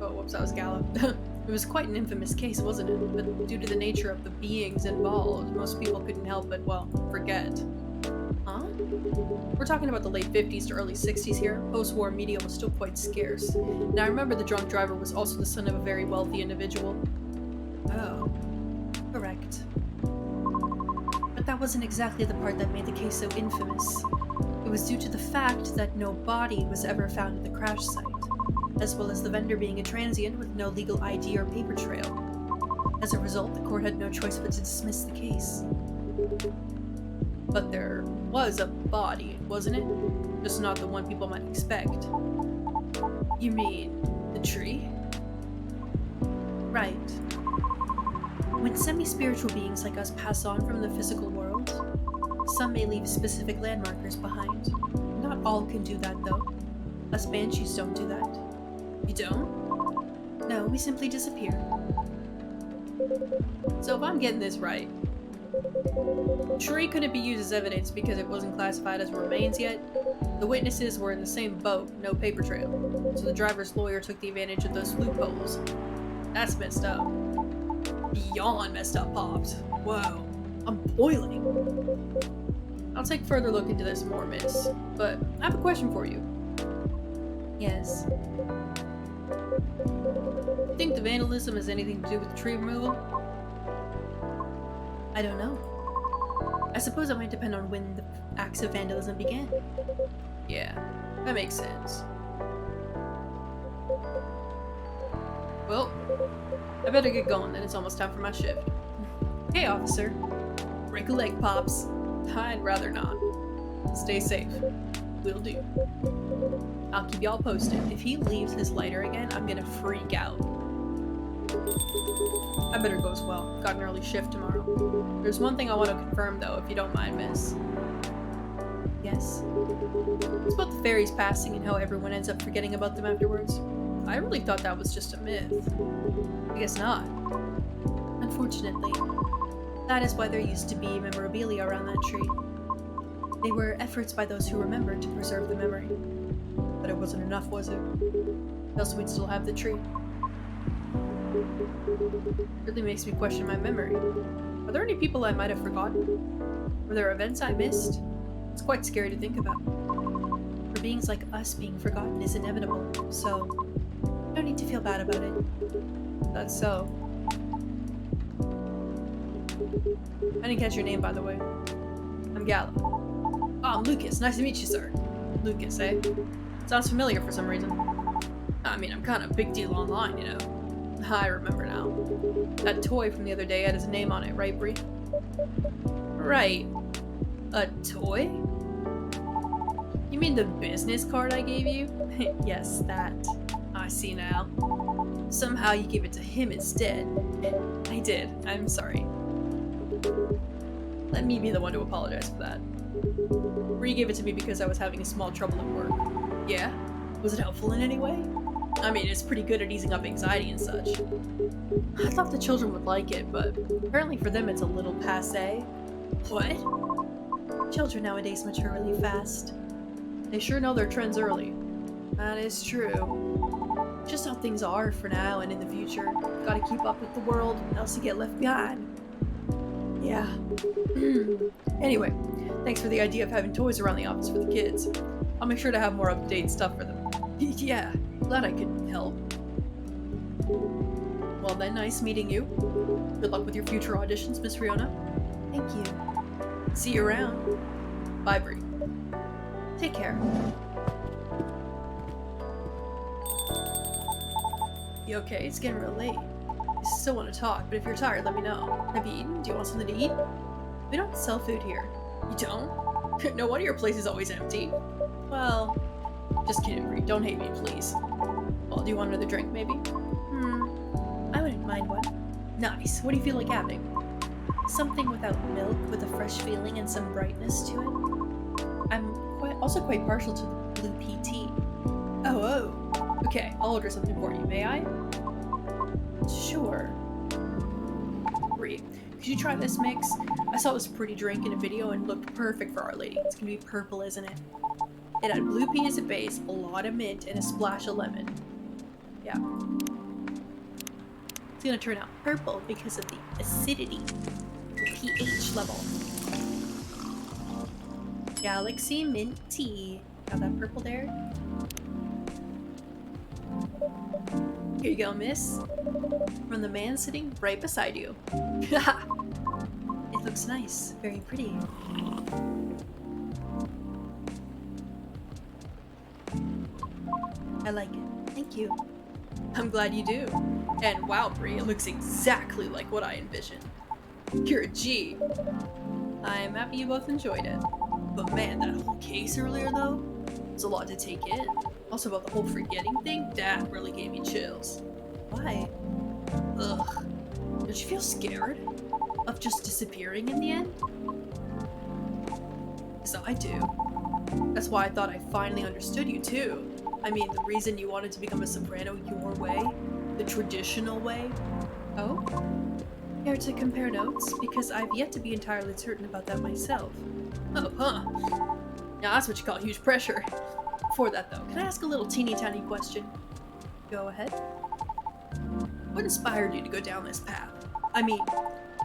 Oh, whoops, that was Gallup. It was quite an infamous case, wasn't it? But due to the nature of the beings involved, most people couldn't help but, well, forget. Huh? We're talking about the late 50s to early 60s here. Post-war media was still quite scarce. And I remember the drunk driver was also the son of a very wealthy individual. Oh. Correct. But that wasn't exactly the part that made the case so infamous. It was due to the fact that no body was ever found at the crash site, as well as the vendor being a transient with no legal ID or paper trail. As a result, the court had no choice but to dismiss the case. But there was a body, wasn't it? Just not the one people might expect. You mean the tree? Right. When semi-spiritual beings like us pass on from the physical world, some may leave specific landmarkers behind. Not all can do that, though. Us banshees don't do that. You don't? No, we simply disappear. So if I'm getting this right, tree couldn't be used as evidence because it wasn't classified as remains yet. The witnesses were in the same boat, no paper trail, so the driver's lawyer took the advantage of those loopholes. That's messed up. Beyond messed up, Pops. Whoa, I'm boiling. I'll take a further look into this more, miss, but I have a question for you. Yes? You think the vandalism has anything to do with the tree removal? I don't know. I suppose it might depend on when the acts of vandalism began. Yeah, that makes sense. Well, I better get going then, it's almost time for my shift. Hey, officer. Break a leg, Pops. I'd rather not. Stay safe. Will do. I'll keep y'all posted. If he leaves his lighter again, I'm gonna freak out. I better go as well. Got an early shift tomorrow. There's one thing I want to confirm though, if you don't mind, miss. Yes? It's about the fairies passing and how everyone ends up forgetting about them afterwards. I really thought that was just a myth. I guess not. Unfortunately, that is why there used to be memorabilia around that tree. They were efforts by those who remembered to preserve the memory. But it wasn't enough, was it? Else we'd still have the tree. Really makes me question my memory. Are there any people I might have forgotten? Were there events I missed? It's quite scary to think about. For beings like us, being forgotten is inevitable, so no need to feel bad about it. That's so. I didn't catch your name, by the way. I'm Gala. Oh, I'm Lucas. Nice to meet you, sir. Lucas, eh? Sounds familiar for some reason. I mean, I'm kind of a big deal online, you know. I remember now. That toy from the other day had his name on it, right, Bree? Right. A toy? You mean the business card I gave you? Yes, that. I see now. Somehow you gave it to him instead. I did. I'm sorry. Let me be the one to apologize for that. Bree gave it to me because I was having a small trouble at work. Yeah? Was it helpful in any way? I mean, it's pretty good at easing up anxiety and such. I thought the children would like it, but apparently for them it's a little passé. What? Children nowadays mature really fast. They sure know their trends early. That is true. Just how things are for now and in the future. Gotta keep up with the world, else you get left behind. Yeah. Anyway, thanks for the idea of having toys around the office for the kids. I'll make sure to have more up-to-date stuff for them. Yeah, glad I could help. Well then, nice meeting you. Good luck with your future auditions, Miss Fiona. Thank you. See you around. Bye, Bree. Take care. You okay? It's getting real late. I still want to talk, but if you're tired, let me know. Have you eaten? Do you want something to eat? We don't sell food here. You don't? No wonder your place is always empty. Well, just kidding, Bree. Don't hate me, please. Well, do you want another drink, maybe? I wouldn't mind one. Nice. What do you feel like having? Something without milk, with a fresh feeling and some brightness to it. I'm also quite partial to the blue pea tea. Oh. Okay, I'll order something for you, may I? Sure. Bree, could you try this mix? I saw this pretty drink in a video and it looked perfect for Our Lady. It's gonna be purple, isn't it? It had blue pea as a base, a lot of mint, and a splash of lemon. Yeah. It's gonna turn out purple because of the acidity, the pH level. Galaxy mint tea. Got that purple there? Here you go, miss. From the man sitting right beside you. It looks nice. Very pretty. I like it. Thank you. I'm glad you do. And wow, Bree, it looks exactly like what I envisioned. You're a G. I'm happy you both enjoyed it. But man, that whole case earlier though, it's a lot to take in. Also about the whole forgetting thing, that really gave me chills. Why? Ugh. Don't you feel scared? Of just disappearing in the end? Because I do. That's why I thought I finally understood you too. I mean, the reason you wanted to become a soprano your way? The traditional way? Oh? Care to compare notes? Because I've yet to be entirely certain about that myself. Oh, huh. Now that's what you call huge pressure. Before that though, can I ask a little teeny tiny question? Go ahead. What inspired you to go down this path? I mean,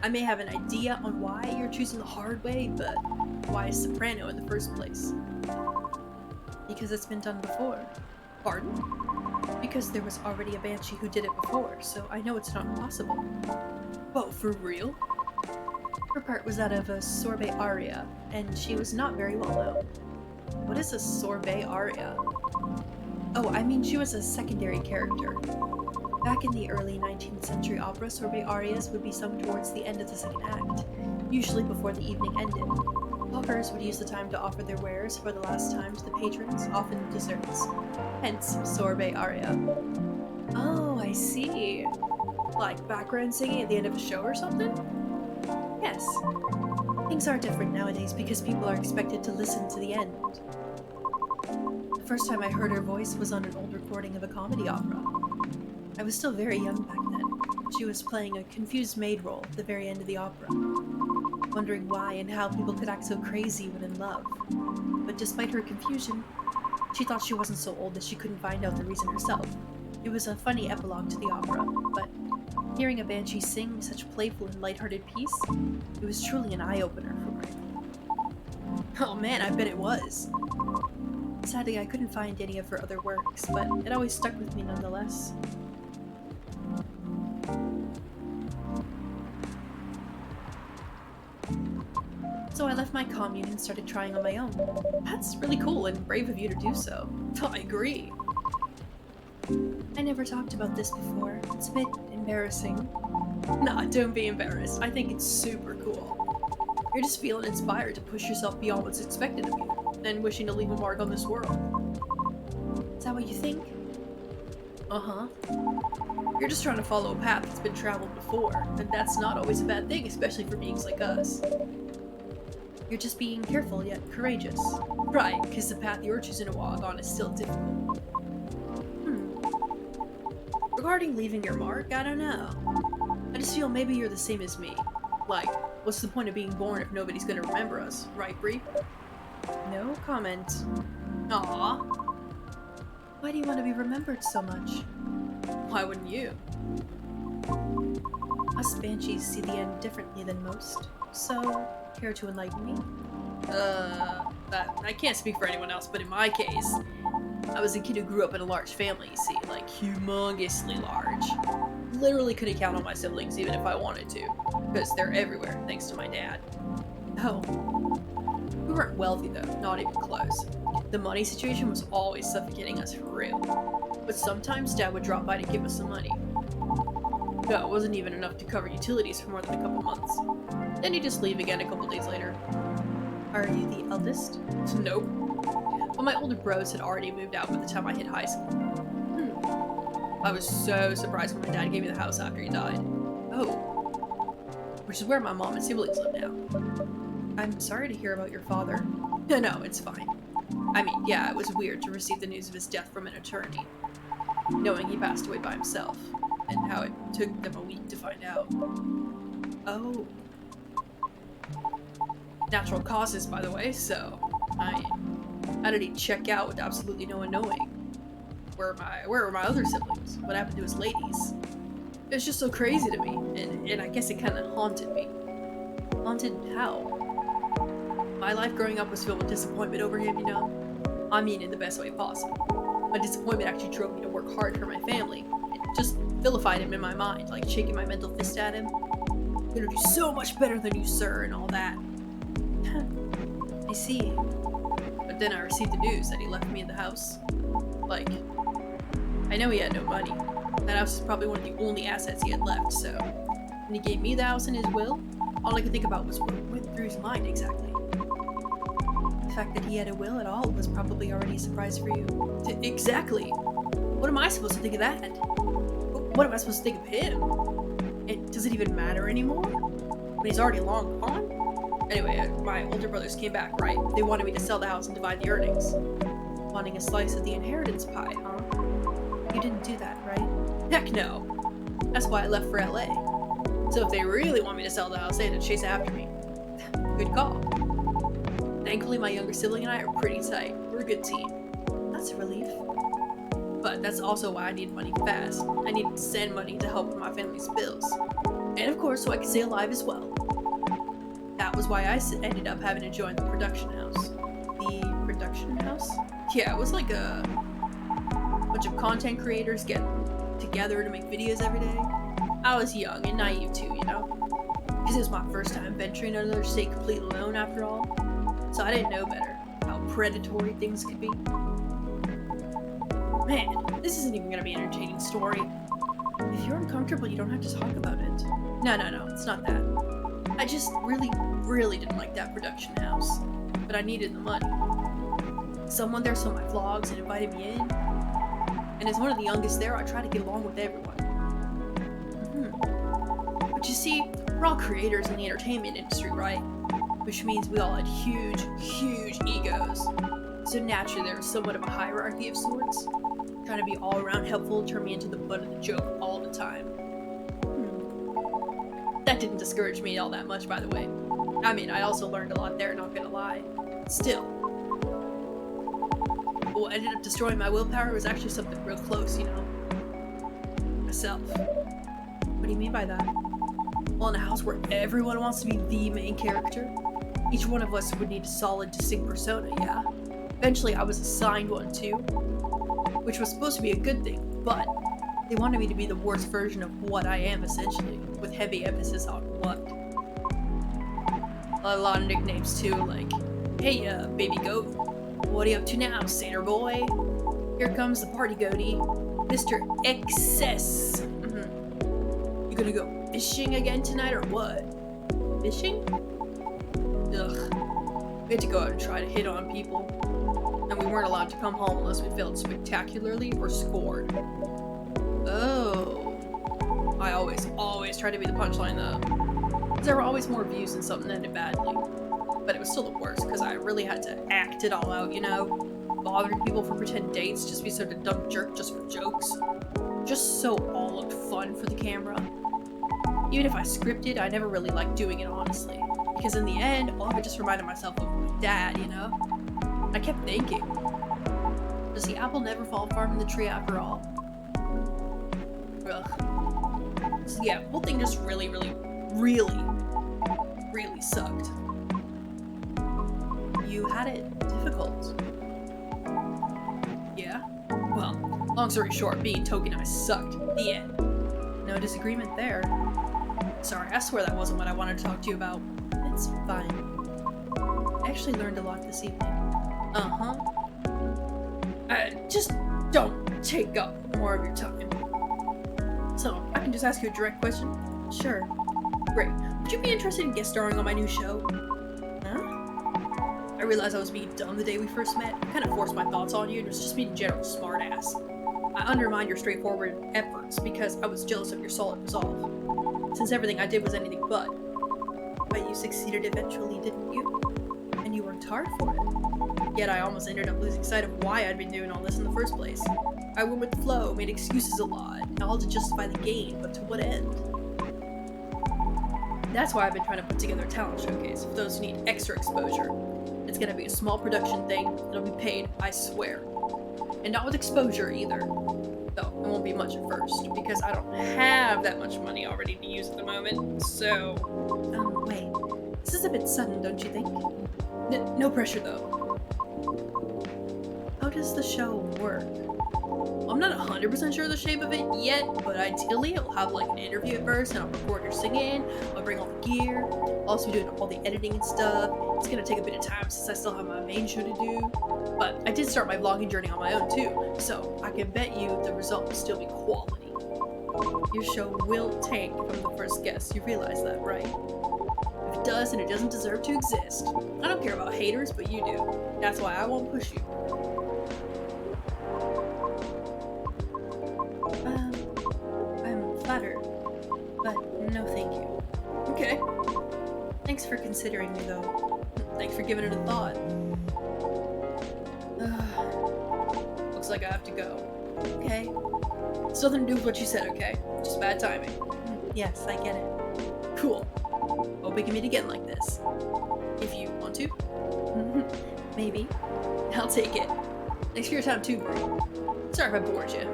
I may have an idea on why you're choosing the hard way, but why soprano in the first place? Because it's been done before. Pardon? Because there was already a banshee who did it before, so I know it's not impossible. Whoa, for real? Her part was that of a sorbet aria, and she was not very well known. What is a sorbet aria? Oh, I mean she was a secondary character. Back in the early 19th century opera, sorbet arias would be sung towards the end of the second act, usually before the evening ended. Hawkers would use the time to offer their wares for the last time to the patrons, often desserts. Hence, sorbet aria. Oh, I see. Like background singing at the end of a show or something? Yes. Things are different nowadays because people are expected to listen to the end. The first time I heard her voice was on an old recording of a comedy opera. I was still very young back then. She was playing a confused maid role at the very end of the opera, wondering why and how people could act so crazy when in love. But despite her confusion, she thought she wasn't so old that she couldn't find out the reason herself. It was a funny epilogue to the opera, but hearing a banshee sing such playful and lighthearted piece, it was truly an eye-opener for her. Oh man, I bet it was. Sadly, I couldn't find any of her other works, but it always stuck with me nonetheless. So I left my commune and started trying on my own. That's really cool and brave of you to do so. I agree. I never talked about this before. It's a bit embarrassing. Nah, don't be embarrassed. I think it's super cool. You're just feeling inspired to push yourself beyond what's expected of you. and wishing to leave a mark on this world. Is that what you think? Uh-huh. You're just trying to follow a path that's been traveled before, and that's not always a bad thing, especially for beings like us. You're just being careful yet courageous. Right, because the path you're choosing to walk on is still difficult. Regarding leaving your mark, I don't know. I just feel maybe you're the same as me. Like, what's the point of being born if nobody's gonna remember us, right, Bree? No comment. Aww. Why do you want to be remembered so much? Why wouldn't you? Us banshees see the end differently than most, so care to enlighten me? I can't speak for anyone else, but in my case, I was a kid who grew up in a large family, you see, like humongously large. Literally couldn't count on my siblings even if I wanted to, because they're everywhere thanks to my dad. Oh. We weren't wealthy though, not even close. The money situation was always suffocating us for real. But sometimes Dad would drop by to give us some money. No, it wasn't even enough to cover utilities for more than a couple months. Then he'd just leave again a couple days later. Are you the eldest? Nope. But my older bros had already moved out by the time I hit high school. I was so surprised when my dad gave me the house after he died. Oh. Which is where my mom and siblings live now. I'm sorry to hear about your father. No, it's fine. I mean, yeah, it was weird to receive the news of his death from an attorney, knowing he passed away by himself, and how it took them a week to find out. Oh. Natural causes, by the way, so how did he check out with absolutely no one knowing? Where were my other siblings? What happened to his ladies? It was just so crazy to me, and I guess it kind of haunted me. Haunted how? My life growing up was filled with disappointment over him, you know? I mean, in the best way possible. My disappointment actually drove me to work hard for my family. It just vilified him in my mind, like shaking my mental fist at him. "I'm gonna do so much better than you, sir," and all that. I see. But then I received the news that he left me in the house. Like, I know he had no money. That house is probably one of the only assets he had left, so... When he gave me the house in his will, all I could think about was what went through his mind exactly. The fact that he had a will at all was probably already a surprise for you. Exactly! What am I supposed to think of that? What am I supposed to think of him? Does it even matter anymore? When he's already long gone? Anyway, my older brothers came back, right? They wanted me to sell the house and divide the earnings. Wanting a slice of the inheritance pie, huh? You didn't do that, right? Heck no! That's why I left for LA. So if they really want me to sell the house, they had to chase after me. Good call. Thankfully, my younger sibling and I are pretty tight. We're a good team. That's a relief. But that's also why I needed money fast. I needed to send money to help with my family's bills. And of course, so I could stay alive as well. That was why I ended up having to join the production house. The production house? Yeah, it was like a bunch of content creators get together to make videos every day. I was young and naive too, you know? Because it was my first time venturing another state completely alone after all. So I didn't know better how predatory things could be. Man, this isn't even gonna be an entertaining story. If you're uncomfortable, you don't have to talk about it. No, it's not that. I just really didn't like that production house. But I needed the money. Someone there saw my vlogs and invited me in. And as one of the youngest there, I tried to get along with everyone. But you see, we're all creators in the entertainment industry, right? Which means we all had huge egos. So naturally there was somewhat of a hierarchy of sorts. Trying to be all around helpful turned me into the butt of the joke all the time. That didn't discourage me all that much, by the way. I mean, I also learned a lot there, not gonna lie. Still. What ended up destroying my willpower was actually something real close, you know? Myself. What do you mean by that? Well, in a house where everyone wants to be the main character, each one of us would need a solid, distinct persona, yeah? Eventually, I was assigned one too, which was supposed to be a good thing, but they wanted me to be the worst version of what I am, essentially, with heavy emphasis on what. A lot of nicknames too, like, "Hey, baby goat, what are you up to now, satyr boy? Here comes the party goatee, Mr. Excess. You gonna go fishing again tonight or what? Fishing? Ugh. We had to go out and try to hit on people. And we weren't allowed to come home unless we failed spectacularly or scored. Oh. I always try to be the punchline though. Because there were always more views than something ended badly. But it was still the worst because I really had to act it all out, you know? Bothering people for pretend dates, just be sort of dumb jerk just for jokes. Just so all looked fun for the camera. Even if I scripted, I never really liked doing it honestly. Because in the end, all of it just reminded myself of my dad, you know? I kept thinking, does the apple never fall far from the tree after all? Ugh. So yeah, the whole thing just really sucked. You had it difficult. Yeah? Well, long story short, being tokenized sucked. The end. No disagreement there. Sorry, I swear that wasn't what I wanted to talk to you about. It's fine. I actually learned a lot this evening. Uh-huh. Just don't take up more of your time. So, I can just ask you a direct question? Sure. Great. Would you be interested in guest starring on my new show? Huh? I realized I was being dumb the day we first met. I kind of forced my thoughts on you and was just being a general smartass. I undermined your straightforward efforts because I was jealous of your solid resolve. Since everything I did was anything but. But you succeeded eventually, didn't you? And you worked hard for it. Yet I almost ended up losing sight of why I'd been doing all this in the first place. I went with the flow, made excuses a lot, all to justify the gain, but to what end? That's why I've been trying to put together a talent showcase for those who need extra exposure. It's gonna be a small production thing, it'll be paid, I swear. And not with exposure either. Though, it won't be much at first, because I don't have that much money already to use at the moment, so... wait. This is a bit sudden, don't you think? No pressure, though. How does the show work? Well, I'm not 100% sure of the shape of it yet, but ideally it'll have like an interview at first, and I'll record your singing, I'll bring all the gear, I'll also be doing all the editing and stuff. It's gonna take a bit of time since I still have my main show to do. But I did start my vlogging journey on my own too, so I can bet you the result will still be quality. Your show will tank from the first guest, you realize that, right? If it does, then it doesn't deserve to exist. I don't care about haters, but you do. That's why I won't push you. I'm flattered, but no thank you. Okay. Thanks for considering me, though. Thanks for giving it a thought. Looks like I have to go. Okay. It's nothing to do with what you said, okay? Just bad timing. Yes, I get it. Cool. Hope we can meet again like this. If you want to. Maybe. I'll take it. Thanks for your time too, bro. Sorry if I bored you.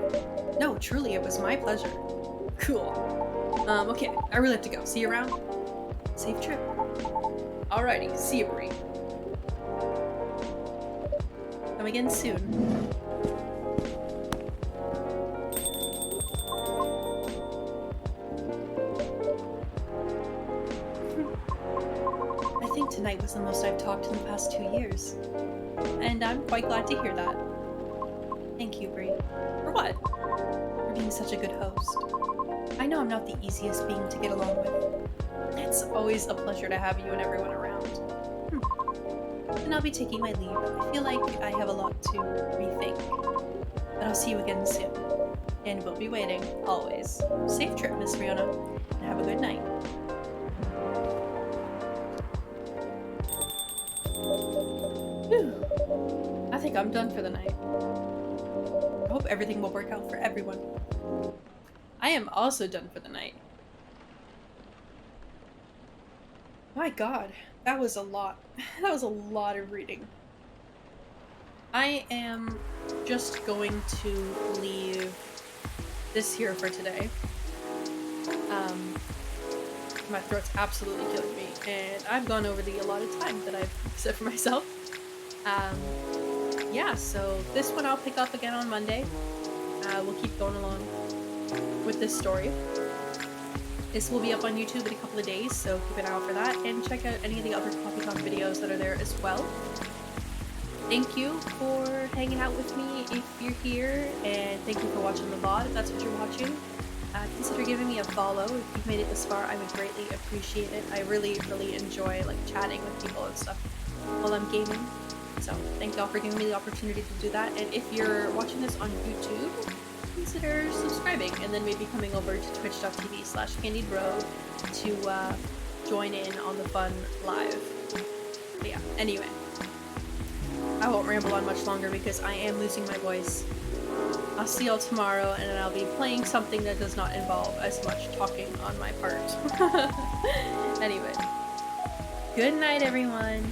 No, truly, it was my pleasure. Cool. Okay, I really have to go. See you around? Safe trip. Alrighty, see you, Bree. Come again soon. I think tonight was the most I've talked in the past 2 years. And I'm quite glad to hear that. Thank you, Bree. For what? For being such a good host. I know I'm not the easiest being to get along with. It's always a pleasure to have you and everyone around. And I'll be taking my leave. I feel like I have a lot to rethink. But I'll see you again soon. And we'll be waiting, always. Safe trip, Miss Rihanna. And have a good night. Whew. I think I'm done for the night. I hope everything will work out for everyone. I am also done for the night. My god, that was a lot. That was a lot of reading. I am just going to leave this here for today. My throat's absolutely killing me, and I've gone over the allotted time that I've set for myself. Yeah, so this one I'll pick up again on Monday. We'll keep going along with this story. This will be up on YouTube in a couple of days, so keep an eye out for that, and check out any of the other CoffeeCon videos that are there as well. Thank you for hanging out with me if you're here, and thank you for watching the VOD if that's what you're watching. Consider giving me a follow if you've made it this far. I would greatly appreciate it. I really enjoy like chatting with people and stuff. while I'm gaming. So thank y'all for giving me the opportunity to do that. And if you're watching this on YouTube, consider subscribing and then maybe coming over to twitch.tv/candiedbro to join in on the fun live. But yeah, anyway, I won't ramble on much longer because I am losing my voice. I'll see y'all tomorrow, and then I'll be playing something that does not involve as much talking on my part. Anyway, good night, everyone.